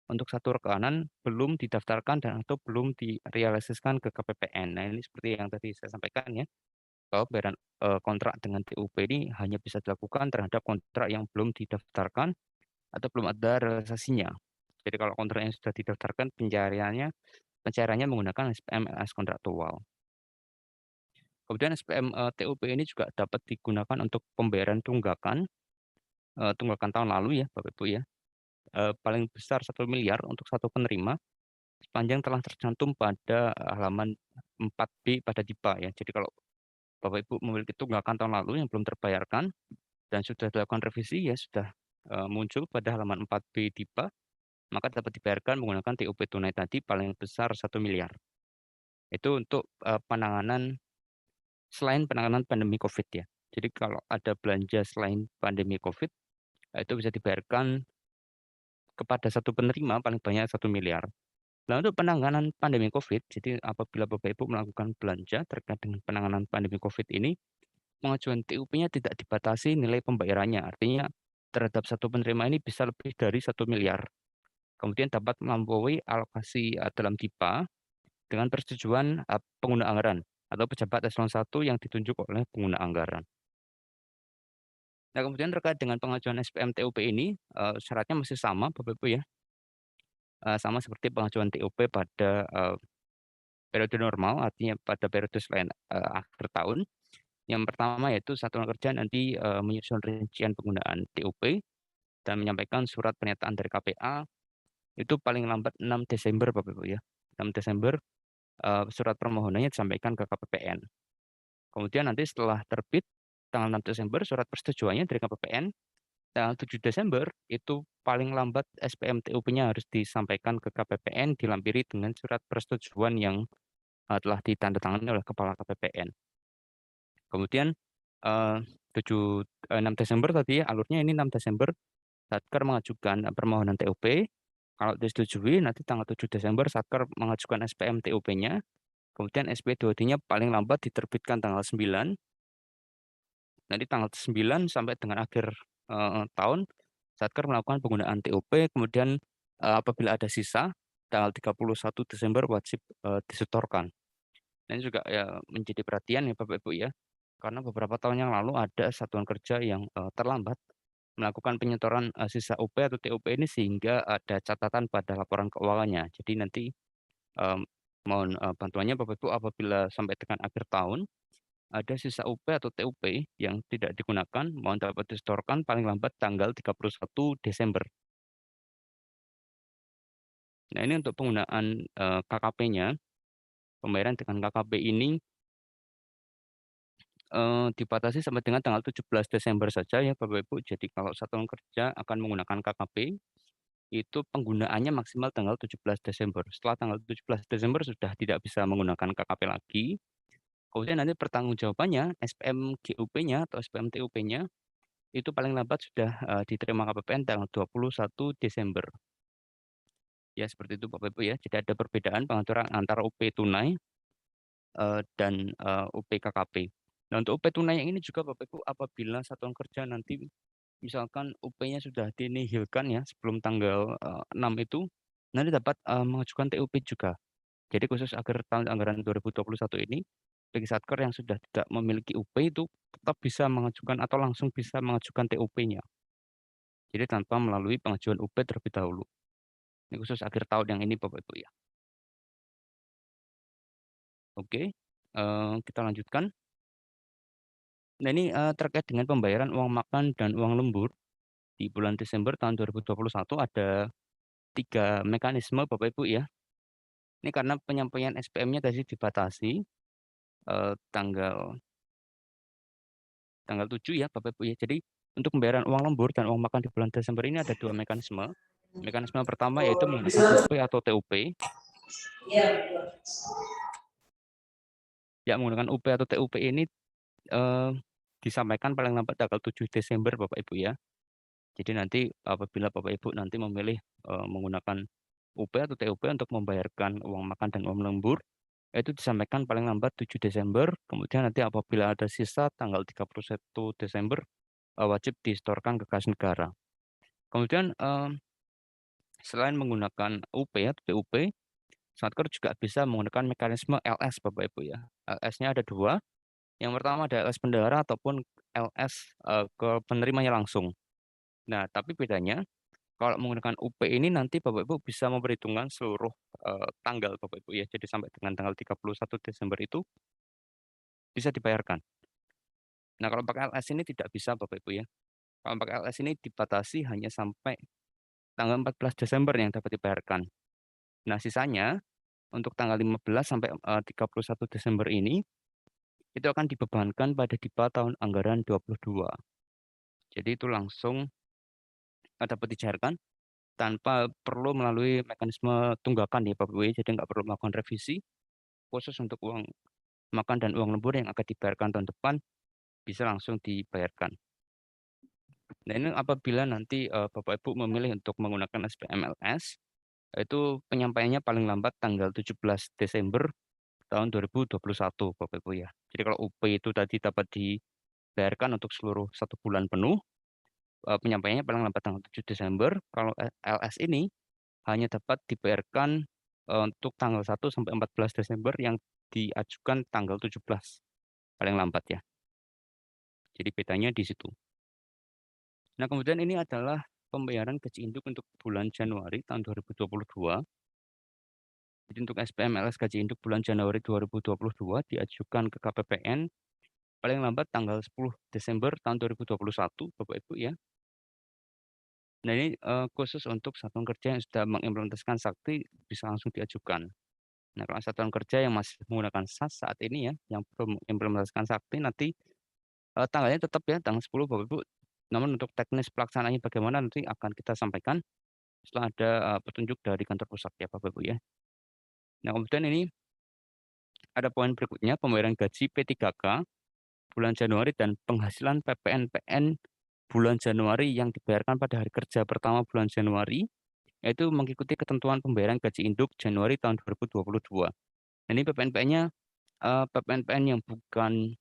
untuk satu rekanan belum didaftarkan dan atau belum direalisasikan ke KPPN. Nah, ini seperti yang tadi saya sampaikan ya, bahwa pembayaran kontrak dengan TUP ini hanya bisa dilakukan terhadap kontrak yang belum didaftarkan atau belum ada realisasinya. Jadi kalau kontrak yang sudah didaftarkan pencairannya menggunakan SPM LS kontraktual. Kemudian SPM TUP ini juga dapat digunakan untuk pembayaran tunggakan tahun lalu ya Bapak Ibu ya. Paling besar 1 miliar untuk satu penerima sepanjang telah tercantum pada halaman 4B pada DIPA ya. Jadi kalau Bapak Ibu memiliki tunggakan tahun lalu yang belum terbayarkan dan sudah dilakukan revisi ya sudah muncul pada halaman 4B DIPA, maka dapat dibayarkan menggunakan TUP tunai tadi paling besar 1 miliar. Itu untuk selain penanganan pandemi COVID ya. Jadi kalau ada belanja selain pandemi COVID, itu bisa dibayarkan kepada satu penerima paling banyak 1 miliar. Nah, untuk penanganan pandemi COVID, jadi apabila Bapak Ibu melakukan belanja terkait dengan penanganan pandemi COVID ini, pengajuan TUP-nya tidak dibatasi nilai pembayarannya. Artinya terhadap satu penerima ini bisa lebih dari 1 miliar. Kemudian dapat melampaui alokasi dalam DIPA dengan persetujuan pengguna anggaran atau pejabat eselon 1 yang ditunjuk oleh pengguna anggaran. Nah, kemudian terkait dengan pengajuan SPM TUP ini, syaratnya masih sama Bapak Ibu ya. Sama seperti pengajuan TUP pada periode normal, artinya pada periode selain akhir tahun. Yang pertama yaitu satuan kerja nanti menyusun rincian penggunaan TUP dan menyampaikan surat pernyataan dari KPA itu paling lambat 6 Desember Bapak Ibu ya. 6 Desember surat permohonannya disampaikan ke KPPN. Kemudian nanti setelah terbit tanggal 6 Desember surat persetujuannya dari KPPN, tanggal 7 Desember itu paling lambat SPM TUP-nya harus disampaikan ke KPPN dilampiri dengan surat persetujuan yang telah ditandatangani oleh Kepala KPPN. Kemudian 6 Desember tadi ya, alurnya ini 6 Desember Satker mengajukan permohonan TUP. Kalau disetujui nanti tanggal 7 Desember Satker mengajukan SPM TUP-nya. Kemudian SP2D-nya paling lambat diterbitkan tanggal 9. Nanti tanggal 9 sampai dengan akhir tahun Satker melakukan penggunaan TUP. Kemudian apabila ada sisa tanggal 31 Desember wajib disetorkan. Ini juga ya menjadi perhatian ya Bapak Ibu ya. Karena beberapa tahun yang lalu ada satuan kerja yang terlambat melakukan penyetoran sisa UP atau TUP ini sehingga ada catatan pada laporan keuangannya. Jadi nanti mohon bantuannya Bapak Ibu apabila sampai dengan akhir tahun ada sisa UP atau TUP yang tidak digunakan, mohon dapat disetorkan paling lambat tanggal 31 Desember. Nah, ini untuk penggunaan KKP-nya, pembayaran dengan KKP ini dibatasi sampai dengan tanggal 17 Desember saja ya Bapak Ibu. Jadi kalau satuan kerja akan menggunakan KKP, itu penggunaannya maksimal tanggal 17 Desember. Setelah tanggal 17 Desember sudah tidak bisa menggunakan KKP lagi. Kemudian nanti pertanggungjawabannya, SPM GUP-nya atau SPM TUP-nya, itu paling lambat sudah diterima KPPN tanggal 21 Desember. Ya seperti itu Bapak Ibu ya. Jadi ada perbedaan pengaturan antara UP tunai dan UP KKP. Nah, untuk UP tunai yang ini juga Bapak Ibu apabila satuan kerja nanti misalkan UP-nya sudah dinihilkan ya sebelum tanggal 6 itu, nanti dapat mengajukan TUP juga. Jadi khusus akhir tahun anggaran 2021 ini, bagi Satker yang sudah tidak memiliki UP itu tetap bisa mengajukan atau langsung bisa mengajukan TUP-nya. Jadi tanpa melalui pengajuan UP terlebih dahulu. Ini khusus akhir tahun yang ini Bapak Ibu ya. Oke, kita lanjutkan. Nah ini terkait dengan pembayaran uang makan dan uang lembur di bulan Desember tahun 2021 ada 3 mekanisme Bapak Ibu ya. Ini karena penyampaian SPM-nya tadi dibatasi tanggal 7 ya Bapak Ibu ya. Jadi untuk pembayaran uang lembur dan uang makan di bulan Desember ini ada 2 mekanisme. Mekanisme pertama yaitu menggunakan UP atau TUP. Ya menggunakan UP atau TUP ini disampaikan paling lambat tanggal 7 Desember Bapak Ibu ya. Jadi nanti apabila Bapak Ibu nanti memilih menggunakan UP atau TUP untuk membayarkan uang makan dan uang lembur, itu disampaikan paling lambat 7 Desember, kemudian nanti apabila ada sisa tanggal 31 Desember wajib disetorkan ke kas negara. Kemudian selain menggunakan UP atau TUP, Satker juga bisa menggunakan mekanisme LS Bapak Ibu ya. LS-nya ada 2. Yang pertama ada LS bendahara ataupun LS ke penerimanya langsung. Nah, tapi bedanya kalau menggunakan UP ini nanti Bapak Ibu bisa memperhitungkan seluruh tanggal Bapak Ibu ya. Jadi sampai dengan tanggal 31 Desember itu bisa dibayarkan. Nah, kalau pakai LS ini tidak bisa Bapak Ibu ya. Kalau pakai LS ini dibatasi hanya sampai tanggal 14 Desember yang dapat dibayarkan. Nah, sisanya untuk tanggal 15 sampai 31 Desember ini itu akan dibebankan pada DIPA tahun anggaran 22. Jadi itu langsung dapat dicairkan tanpa perlu melalui mekanisme tunggakan ya Bapak Ibu, jadi nggak perlu melakukan revisi khusus untuk uang makan dan uang lembur yang akan dibayarkan tahun depan bisa langsung dibayarkan. Nah ini apabila nanti Bapak Ibu memilih untuk menggunakan SPMLS, itu penyampaiannya paling lambat tanggal 17 Desember tahun 2021 Bapak Ibu ya. Jadi kalau UP itu tadi dapat dibayarkan untuk seluruh 1 bulan penuh, penyampaiannya paling lambat tanggal 7 Desember. Kalau LS ini hanya dapat dibayarkan untuk tanggal 1 sampai 14 Desember yang diajukan tanggal 17 paling lambat ya. Jadi bedanya di situ. Nah, kemudian ini adalah pembayaran gaji induk untuk bulan Januari tahun 2022. Jadi untuk SPMLS gaji induk bulan Januari 2022 diajukan ke KPPN paling lambat tanggal 10 Desember tahun 2021 Bapak Ibu ya. Nah ini khusus untuk satuan kerja yang sudah mengimplementasikan sakti bisa langsung diajukan. Nah kalau satuan kerja yang masih menggunakan SAS saat ini ya, yang belum mengimplementasikan sakti nanti tanggalnya tetap ya tanggal 10 Bapak Ibu. Namun untuk teknis pelaksanaannya bagaimana nanti akan kita sampaikan setelah ada petunjuk dari kantor pusat ya Bapak Ibu ya. Nah kemudian ini ada poin berikutnya pembayaran gaji P3K bulan Januari dan penghasilan PPN-PN bulan Januari yang dibayarkan pada hari kerja pertama bulan Januari, yaitu mengikuti ketentuan pembayaran gaji induk Januari tahun 2022. Ini PPN-PN-nya PPN-PN yang bukan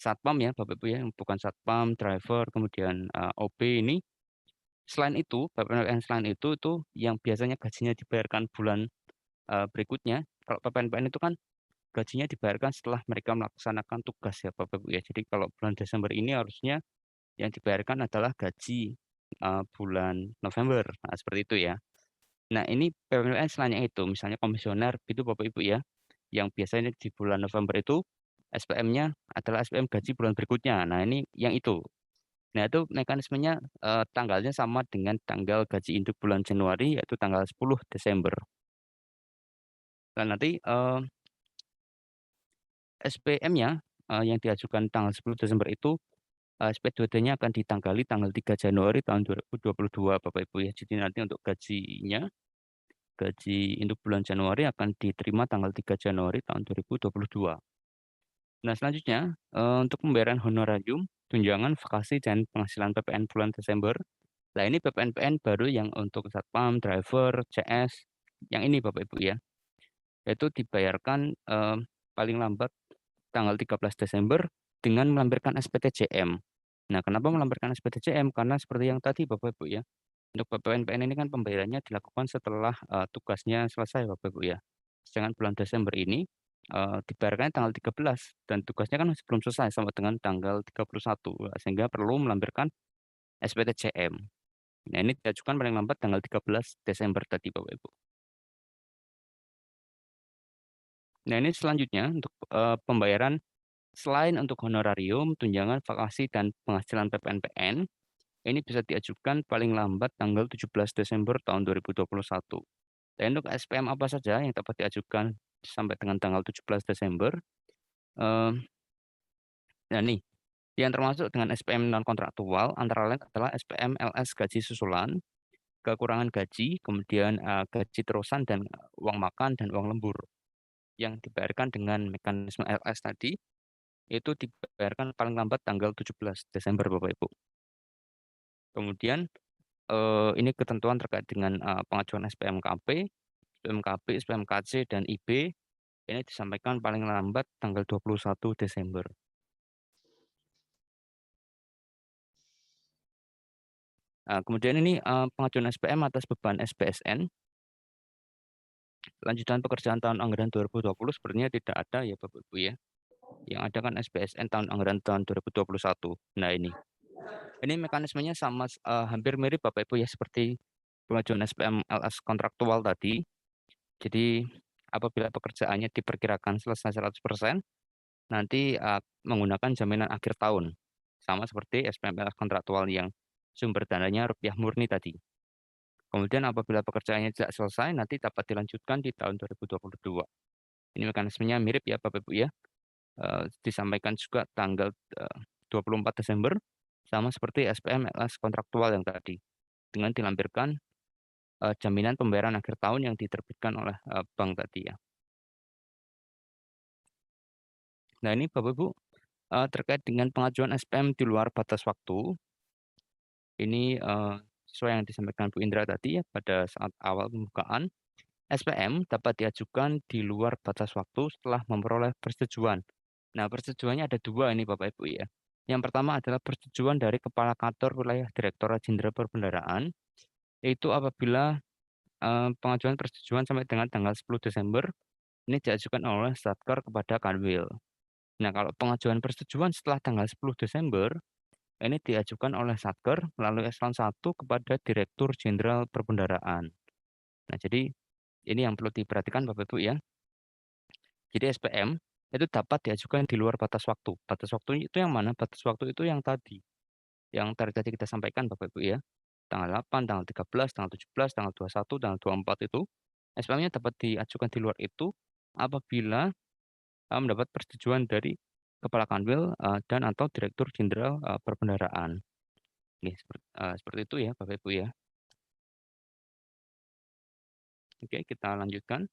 satpam ya Bapak Ibu ya, yang bukan satpam, driver, kemudian OB ini. Selain itu, PPN-PN selain itu yang biasanya gajinya dibayarkan bulan berikutnya. Kalau PPN-PN itu kan gajinya dibayarkan setelah mereka melaksanakan tugas ya Bapak Ibu ya. Jadi kalau bulan Desember ini harusnya yang dibayarkan adalah gaji bulan November. Nah, seperti itu ya. Nah, ini PPNPN selainnya itu, misalnya komisioner itu Bapak Ibu ya, yang biasanya di bulan November itu SPM-nya adalah SPM gaji bulan berikutnya. Nah, ini yang itu. Nah, itu mekanismenya tanggalnya sama dengan tanggal gaji induk bulan Januari, yaitu tanggal 10 Desember. Dan nanti SPM-nya yang diajukan tanggal 10 Desember itu SP2D-nya akan ditanggali tanggal 3 Januari tahun 2022 Bapak Ibu ya. Jadi nanti untuk gajinya, gaji induk bulan Januari akan diterima tanggal 3 Januari tahun 2022. Nah, selanjutnya untuk pembayaran honorarium, tunjangan, vakasi, dan penghasilan PPN bulan Desember. Nah, ini PPNPN baru yang untuk satpam, driver, CS, yang ini Bapak Ibu ya. Yaitu dibayarkan paling lambat tanggal 13 Desember dengan melampirkan SPTJM. Nah, kenapa melampirkan SPTJM? Karena seperti yang tadi Bapak Ibu ya, untuk PPNPN ini kan pembayarannya dilakukan setelah tugasnya selesai Bapak Ibu ya. Sedangkan bulan Desember ini dibayarkan tanggal 13 dan tugasnya kan masih belum selesai sampai dengan tanggal 31, sehingga perlu melampirkan SPTJM. Nah, ini diajukan paling lambat tanggal 13 Desember tadi Bapak Ibu. Nah, ini selanjutnya untuk pembayaran selain untuk honorarium, tunjangan, vakasi, dan penghasilan PPNPN, ini bisa diajukan paling lambat tanggal 17 Desember tahun 2021. Dan untuk SPM apa saja yang dapat diajukan sampai dengan tanggal 17 Desember? Nah, nih, yang termasuk dengan SPM non-kontraktual antara lain adalah SPM LS gaji susulan, kekurangan gaji, kemudian gaji terusan dan uang makan dan uang lembur. Yang dibayarkan dengan mekanisme LS tadi, itu dibayarkan paling lambat tanggal 17 Desember Bapak Ibu. Kemudian ini ketentuan terkait dengan pengajuan SPMKP, SPMKB, SPMKC, dan IB, ini disampaikan paling lambat tanggal 21 Desember. Kemudian ini pengajuan SPM atas beban SBSN. Lanjutan pekerjaan tahun anggaran 2020 sebenarnya tidak ada ya Bapak Ibu ya. Yang ada kan SBSN tahun anggaran tahun 2021. Nah, ini mekanismenya sama hampir mirip Bapak Ibu ya seperti pengajuan SPM LS kontraktual tadi. Jadi apabila pekerjaannya diperkirakan selesai 100%, nanti menggunakan jaminan akhir tahun. Sama seperti SPM LS kontraktual yang sumber dananya rupiah murni tadi. Kemudian apabila pekerjaannya tidak selesai, nanti dapat dilanjutkan di tahun 2022. Ini mekanismenya mirip ya Bapak Ibu ya. Disampaikan juga tanggal 24 Desember, sama seperti SPM LS kontraktual yang tadi. Dengan dilampirkan jaminan pembayaran akhir tahun yang diterbitkan oleh bank tadi ya. Nah, ini Bapak Ibu terkait dengan pengajuan SPM di luar batas waktu. Ini sesuai yang disampaikan Bu Indra tadi ya pada saat awal pembukaan, SPM dapat diajukan di luar batas waktu setelah memperoleh persetujuan. Nah, persetujuannya ada dua ini Bapak Ibu ya. Yang pertama adalah persetujuan dari Kepala Kantor Wilayah Direktorat Jenderal Perbendaharaan, yaitu apabila pengajuan persetujuan sampai dengan tanggal 10 Desember, ini diajukan oleh Satker kepada Kanwil. Nah, kalau pengajuan persetujuan setelah tanggal 10 Desember, ini diajukan oleh Satker melalui eselon 1 kepada Direktur Jenderal Perbendaharaan. Nah, jadi ini yang perlu diperhatikan Bapak Ibu ya. Jadi SPM itu dapat diajukan di luar batas waktu. Batas waktu itu yang mana? Batas waktu itu yang tadi. Yang tadi kita sampaikan Bapak Ibu ya. Tanggal 8, tanggal 13, tanggal 17, tanggal 21, tanggal 24 itu. SPM-nya dapat diajukan di luar itu apabila mendapat persetujuan dari Kepala Kanwil dan atau Direktur Jenderal Perbendaharaan. Oke, seperti itu ya Bapak Ibu ya. Oke, kita lanjutkan.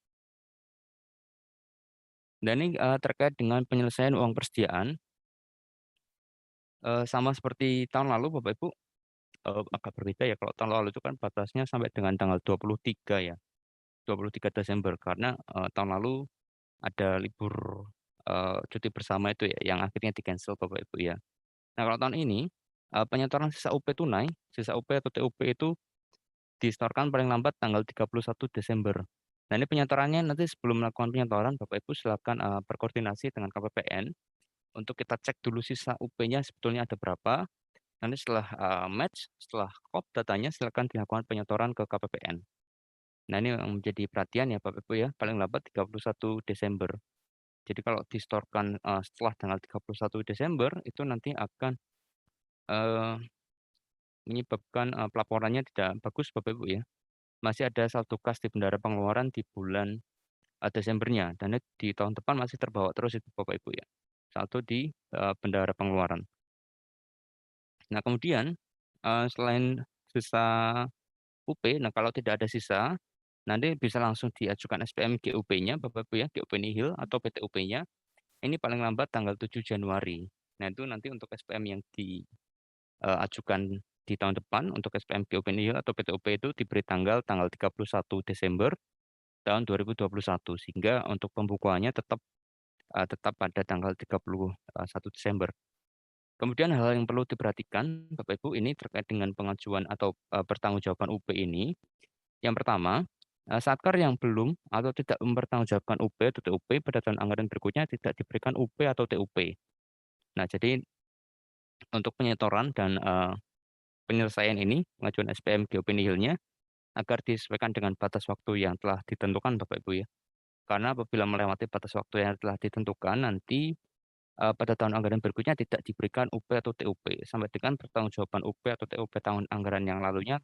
Dan ini terkait dengan penyelesaian uang persediaan. Sama seperti tahun lalu Bapak Ibu, agak berbeda ya. Kalau tahun lalu itu kan batasnya sampai dengan tanggal 23 ya. 23 Desember karena tahun lalu ada libur cuti bersama itu ya yang akhirnya di-cancel Bapak Ibu ya. Nah, kalau tahun ini penyetoran sisa UP tunai, sisa UP atau TUP itu disetorkan paling lambat tanggal 31 Desember. Nah, ini penyetorannya nanti sebelum melakukan penyetoran Bapak Ibu silakan berkoordinasi dengan KPPN untuk kita cek dulu sisa UP-nya sebetulnya ada berapa. Nanti setelah match, setelah crop datanya, silakan dilakukan penyetoran ke KPPN. Nah, ini yang menjadi perhatian ya Bapak Ibu ya, paling lambat 31 Desember. Jadi kalau distorkan setelah tanggal 31 Desember, itu nanti akan menyebabkan pelaporannya tidak bagus Bapak Ibu ya. Masih ada saldo kas di bendahara pengeluaran di bulan Desembernya, dan di tahun depan masih terbawa terus itu Bapak Ibu ya, saldo di bendahara pengeluaran. Nah kemudian selain sisa UP, nah kalau tidak ada sisa, nanti bisa langsung diajukan SPM GUP-nya Bapak Ibu ya, GUP nihil atau PTUP-nya, ini paling lambat tanggal 7 Januari. Nah itu nanti untuk SPM yang diajukan di tahun depan, untuk SPM GUP nihil atau PTUP itu diberi tanggal 31 Desember tahun 2021, sehingga untuk pembukuannya tetap pada tanggal 31 Desember. Kemudian hal yang perlu diperhatikan Bapak Ibu ini terkait dengan pengajuan atau pertanggungjawaban UP ini. Yang pertama, Satkar yang belum atau tidak mempertanggungjawabkan UP atau TUP pada tahun anggaran berikutnya tidak diberikan UP atau TUP. Nah, jadi untuk penyetoran dan penyelesaian ini, pengajuan SPM GUP nihilnya agar disesuaikan dengan batas waktu yang telah ditentukan Bapak Ibu ya. Karena apabila melewati batas waktu yang telah ditentukan, nanti pada tahun anggaran berikutnya tidak diberikan UP atau TUP, sampai dengan pertanggungjawaban UP atau TUP tahun anggaran yang lalunya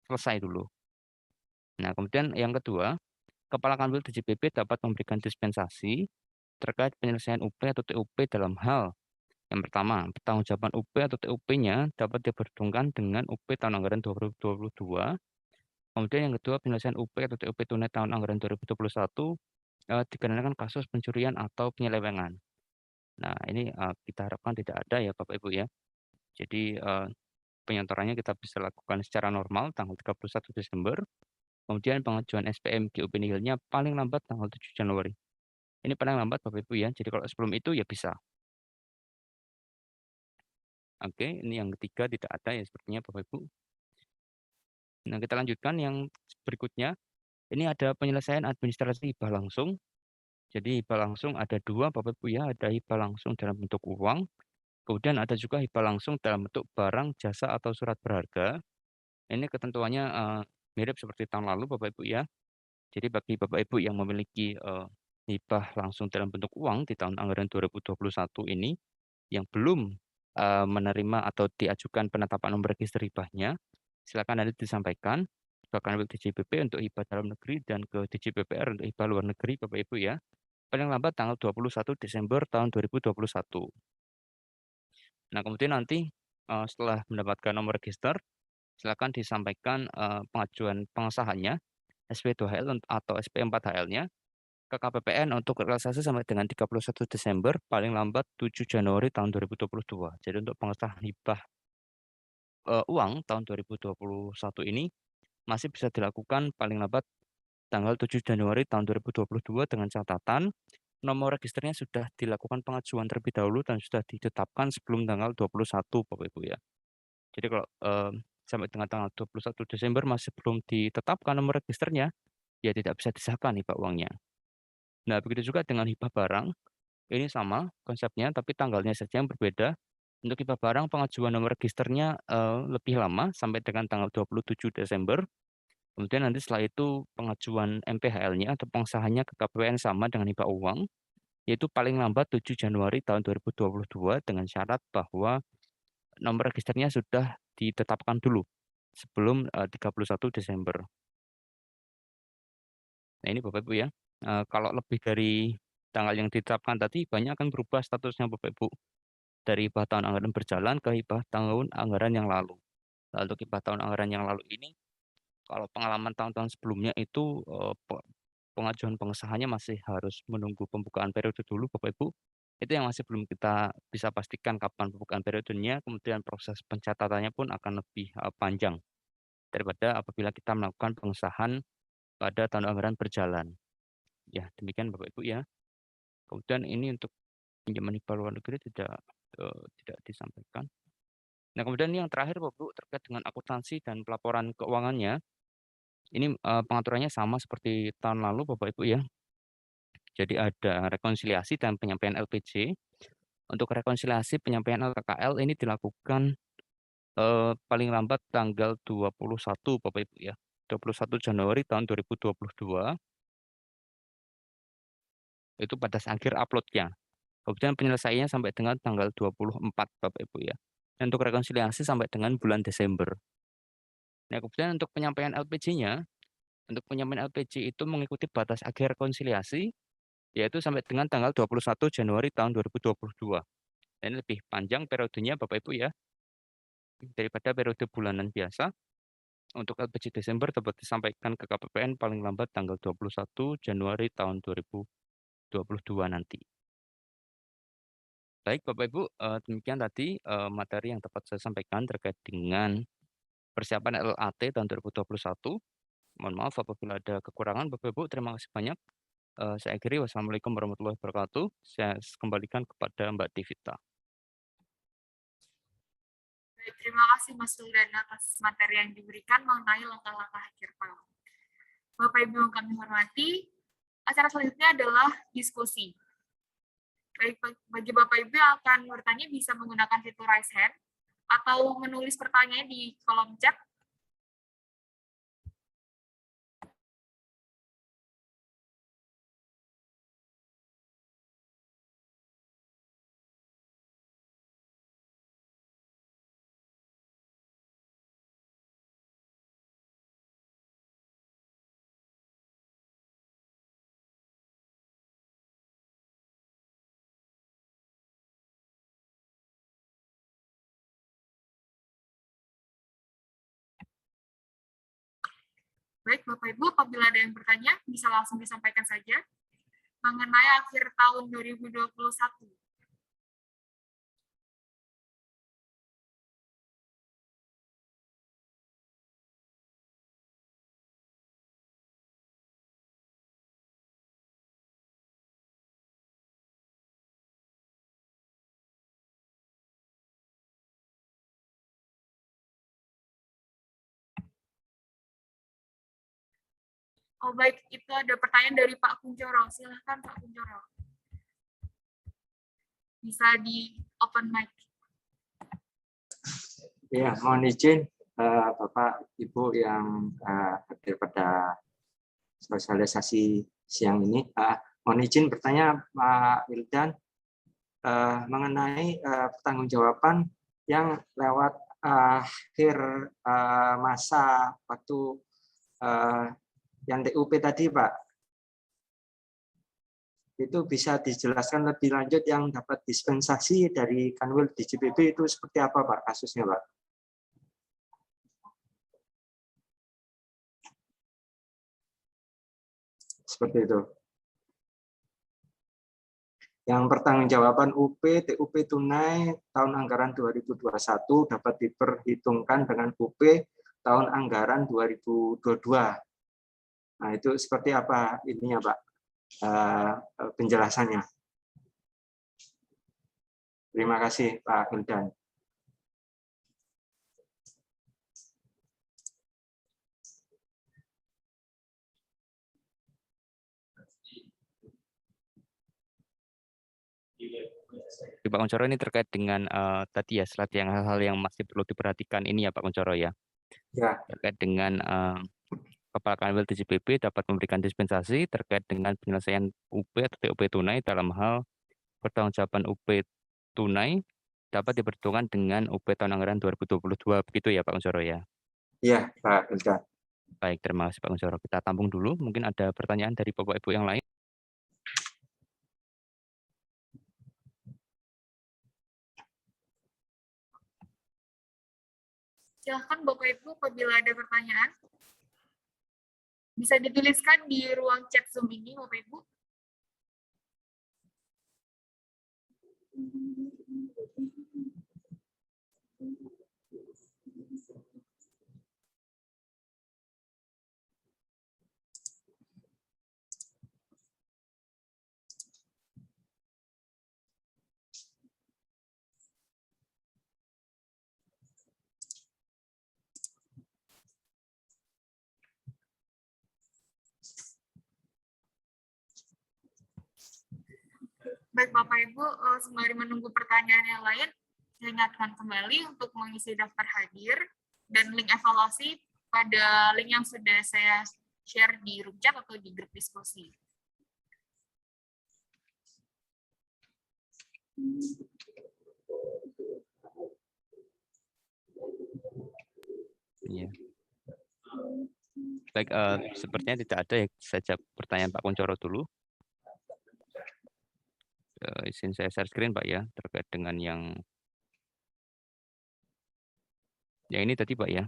selesai dulu. Nah, kemudian yang kedua, Kepala Kanwil DJPP dapat memberikan dispensasi terkait penyelesaian UP atau TUP dalam hal yang pertama, pertanggungjawaban UP atau TUP-nya dapat diperhitungkan dengan UP tahun anggaran 2022. Kemudian yang kedua, penyelesaian UP atau TUP tunai tahun anggaran 2021 dikarenakan kasus pencurian atau penyelewengan. Nah, ini kita harapkan tidak ada ya Bapak Ibu ya. Jadi penyetorannya kita bisa lakukan secara normal tanggal 31 Desember. Kemudian pengajuan SPM GUP nihilnya paling lambat tanggal 7 Januari. Ini paling lambat Bapak Ibu ya. Jadi kalau sebelum itu ya bisa. Oke, ini yang ketiga tidak ada ya sepertinya Bapak Ibu. Nah, kita lanjutkan yang berikutnya. Ini ada penyelesaian administrasi hibah langsung. Jadi hibah langsung ada dua Bapak Ibu ya, ada hibah langsung dalam bentuk uang, kemudian ada juga hibah langsung dalam bentuk barang, jasa, atau surat berharga. Ini ketentuannya mirip seperti tahun lalu Bapak Ibu ya. Jadi bagi Bapak Ibu yang memiliki hibah langsung dalam bentuk uang di tahun anggaran 2021 ini, yang belum menerima atau diajukan penetapan nomor register hibahnya, silakan nanti disampaikan ke Kanwil DJPP untuk hibah dalam negeri dan ke DJPPR untuk hibah luar negeri Bapak Ibu ya. Paling lambat tanggal 21 Desember tahun 2021. Nah, kemudian nanti setelah mendapatkan nomor register, silakan disampaikan pengajuan pengesahannya SP2HL atau SP4HL-nya ke KPPN untuk realisasi sampai dengan 31 Desember, paling lambat 7 Januari tahun 2022. Jadi untuk pengesahan hibah uang tahun 2021 ini masih bisa dilakukan paling lambat tanggal 7 Januari tahun 2022 dengan catatan nomor registernya sudah dilakukan pengajuan terlebih dahulu dan sudah ditetapkan sebelum tanggal 21 Bapak Ibu ya. Jadi kalau sampai dengan tanggal 21 Desember masih belum ditetapkan nomor registernya, ya tidak bisa disahkan hibah uangnya. Nah, begitu juga dengan hibah barang, ini sama konsepnya, tapi tanggalnya saja yang berbeda. Untuk hibah barang, pengajuan nomor registernya lebih lama, sampai dengan tanggal 27 Desember. Kemudian nanti setelah itu pengajuan MPHL-nya atau pengesahannya ke KPPN sama dengan hibah uang, yaitu paling lambat 7 Januari tahun 2022 dengan syarat bahwa nomor registernya sudah ditetapkan dulu sebelum 31 Desember. Nah ini Bapak Ibu ya, kalau lebih dari tanggal yang ditetapkan tadi, banyak akan berubah statusnya Bapak Ibu. Dari hibah tahun anggaran berjalan ke hibah tahun anggaran yang lalu. Nah, untuk hibah tahun anggaran yang lalu ini, kalau pengalaman tahun-tahun sebelumnya itu pengajuan pengesahannya masih harus menunggu pembukaan periode dulu Bapak Ibu. Itu yang masih belum kita bisa pastikan kapan pembukaan periodenya, kemudian proses pencatatannya pun akan lebih panjang daripada apabila kita melakukan pengesahan pada tahun anggaran berjalan. Ya, demikian Bapak Ibu ya. Kemudian ini untuk pinjaman hibah luar negeri tidak disampaikan. Nah, kemudian yang terakhir Bapak Ibu terkait dengan akuntansi dan pelaporan keuangannya. Ini pengaturannya sama seperti tahun lalu Bapak Ibu ya. Jadi ada rekonsiliasi dan penyampaian LPJ. Untuk rekonsiliasi penyampaian LKKL ini dilakukan paling lambat tanggal 21 Bapak Ibu ya. 21 Januari tahun 2022 itu batas akhir uploadnya. Kemudian penyelesaiannya sampai dengan tanggal 24 Bapak Ibu ya. Dan untuk rekonsiliasi sampai dengan bulan Desember. Nah, kemudian untuk penyampaian LPJ-nya, untuk penyampaian LPJ itu mengikuti batas akhir rekonsiliasi yaitu sampai dengan tanggal 21 Januari tahun 2022. Dan ini lebih panjang periodenya Bapak Ibu ya daripada periode bulanan biasa. Untuk LPJ Desember dapat disampaikan ke KPPN paling lambat tanggal 21 Januari tahun 2022 nanti. Baik Bapak Ibu, demikian tadi materi yang dapat saya sampaikan terkait dengan persiapan LAT tahun 2021. Mohon maaf apabila ada kekurangan Bapak Ibu, terima kasih banyak. Saya akhiri, wassalamualaikum warahmatullahi wabarakatuh. Saya kembalikan kepada Mbak Tivita. Baik, terima kasih Mas Wildan atas materi yang diberikan mengenai langkah-langkah akhir tahun. Bapak Ibu yang kami hormati, acara selanjutnya adalah diskusi. Baik, bagi Bapak Ibu yang akan bertanya bisa menggunakan fitur raise hand atau menulis pertanyaan di kolom chat. Baik, Bapak Ibu, apabila ada yang bertanya, bisa langsung disampaikan saja mengenai akhir tahun 2021. Oh baik, itu ada pertanyaan dari Pak Kuncoro. Silahkan Pak Kuncoro. Bisa di open mic. Ya, mohon izin Bapak Ibu yang hadir pada sosialisasi siang ini. Mohon izin bertanya Pak Wildan mengenai pertanggungjawaban yang lewat akhir masa waktu yang DUP tadi, Pak. Itu bisa dijelaskan lebih lanjut yang dapat dispensasi dari Kanwil DJPB itu seperti apa, Pak, kasusnya, Pak? Seperti itu. Yang pertanggungjawaban UP, TUP tunai tahun anggaran 2021 dapat diperhitungkan dengan UP tahun anggaran 2022. Nah, itu seperti apa ininya, Pak? Penjelasannya. Terima kasih, Pak Wildan. Pak Kuncoro, ini terkait dengan tadi ya slide yang hal-hal yang masih perlu diperhatikan ini ya Pak Kuncoro ya. Ya. Terkait dengan Kepala Kanwil DJPB dapat memberikan dispensasi terkait dengan penyelesaian UP atau TUP tunai dalam hal pertanggungjawaban UP tunai dapat diperhitungkan dengan UP tahun anggaran 2022, begitu ya Pak Kuncoro ya? Iya, Pak Wildan. Baik, terima kasih Pak Kuncoro. Kita tampung dulu, mungkin ada pertanyaan dari Bapak Ibu yang lain. Silahkan Bapak Ibu apabila ada pertanyaan. Bisa dituliskan di ruang chat Zoom ini, Bapak Ibu. Baik Bapak Ibu, sembari menunggu pertanyaan yang lain, Saya ingatkan kembali untuk mengisi daftar hadir dan link evaluasi pada link yang sudah saya share di room chat atau di grup diskusi. Iya. Baik, sepertinya tidak ada ya, saja pertanyaan Pak Kuncoro dulu. Izin saya share screen Pak ya, terkait dengan yang ini tadi Pak ya.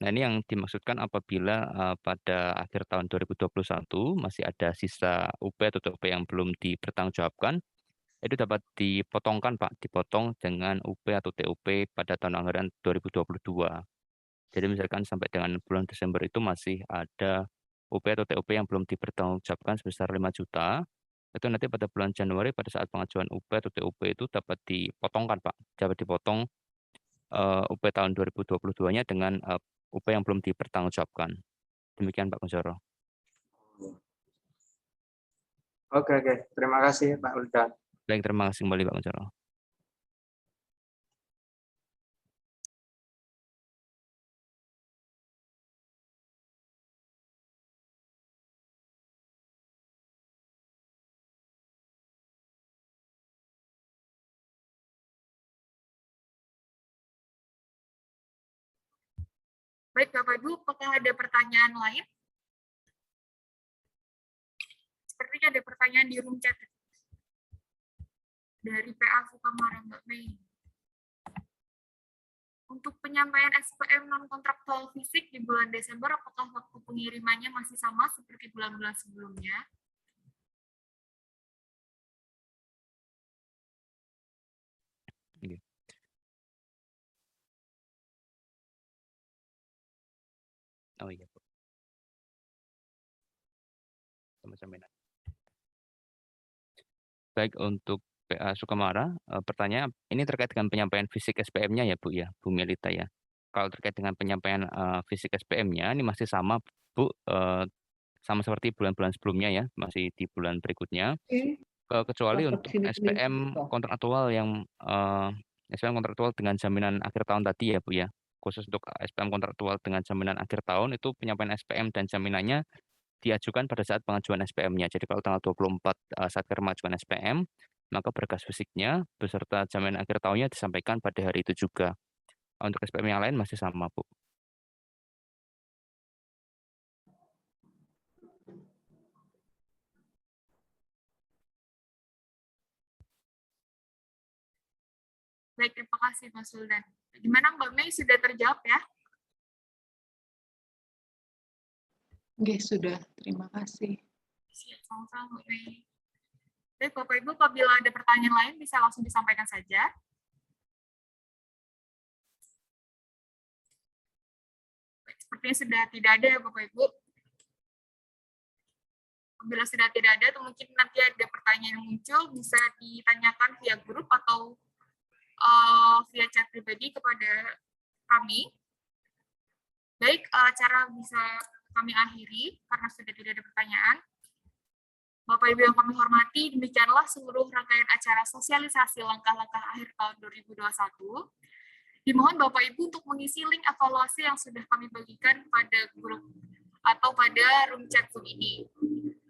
Nah ini yang dimaksudkan apabila pada akhir tahun 2021 masih ada sisa UP atau TUP yang belum dipertanggungjawabkan, itu dapat dipotongkan Pak, dipotong dengan UP atau TUP pada tahun anggaran 2022. Jadi misalkan sampai dengan bulan Desember itu masih ada UP atau TUP yang belum dipertanggungjawabkan sebesar 5 juta, itu nanti pada bulan Januari pada saat pengajuan UP atau TUP itu dapat dipotongkan Pak, dapat dipotong UP tahun 2022-nya dengan UP yang belum dipertanggungjawabkan. Demikian Pak Kuncoro. Oke. Terima kasih Pak Uldan. Baik, terima kasih kembali Pak Kuncoro. Baik, Bapak Ibu, apakah ada pertanyaan lain? Sepertinya ada pertanyaan di room chat dari PA Sukamara Mbak Mei. Untuk penyampaian SPM non-kontraktual fisik di bulan Desember, apakah waktu pengirimannya masih sama seperti bulan-bulan sebelumnya? Oh iya, Bu. Baik, untuk PA Sukamara, pertanyaan ini terkait dengan penyampaian fisik SPM-nya ya Bu ya, Bu Melita ya. Kalau terkait dengan penyampaian fisik SPM-nya ini masih sama Bu, sama seperti bulan-bulan sebelumnya ya, masih di bulan berikutnya. Kecuali untuk SPM kontraktual yang SPM kontraktual dengan jaminan akhir tahun tadi ya Bu ya. Khusus untuk SPM kontraktual dengan jaminan akhir tahun itu penyampaian SPM dan jaminannya diajukan pada saat pengajuan SPM-nya. Jadi kalau tanggal 24 saat pengajuan SPM, maka berkas fisiknya beserta jaminan akhir tahunnya disampaikan pada hari itu juga. Untuk SPM yang lain masih sama, Bu. Baik, terima kasih Mas Suldan. Gimana Mbak Mei, sudah terjawab ya? Oke, sudah. Terima kasih. Siap, sama-sama Mbak Mei. Baik, Bapak Ibu, apabila ada pertanyaan lain bisa langsung disampaikan saja. Baik, sepertinya sudah tidak ada ya Bapak Ibu. Apabila sudah tidak ada, atau mungkin nanti ada pertanyaan yang muncul, bisa ditanyakan via grup atau via chat pribadi kepada kami. Baik, acara bisa kami akhiri karena sudah tidak ada pertanyaan. Bapak Ibu yang kami hormati, demikianlah seluruh rangkaian acara sosialisasi langkah-langkah akhir tahun 2021. Dimohon Bapak Ibu untuk mengisi link evaluasi yang sudah kami bagikan pada grup atau pada room chat Zoom ini.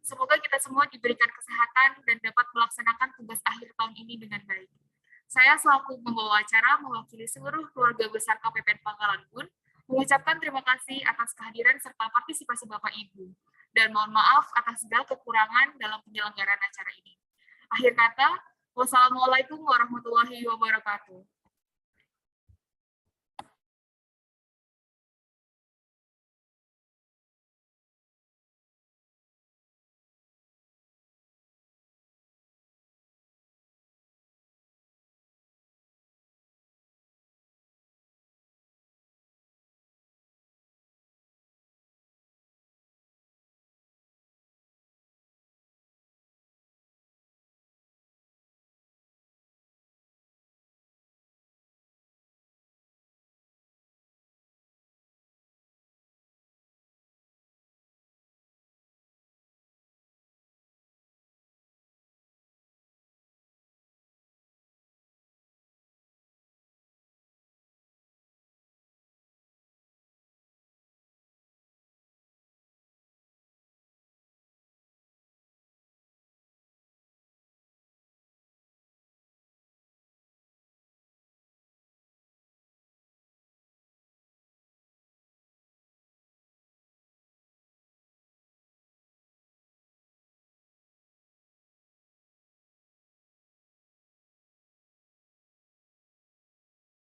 Semoga kita semua diberikan kesehatan dan dapat melaksanakan tugas akhir tahun ini dengan baik. Saya selaku pembawa acara mewakili seluruh keluarga besar KPPN Pangkalan Bun mengucapkan terima kasih atas kehadiran serta partisipasi Bapak Ibu dan mohon maaf atas segala kekurangan dalam penyelenggaraan acara ini. Akhir kata, wassalamualaikum warahmatullahi wabarakatuh.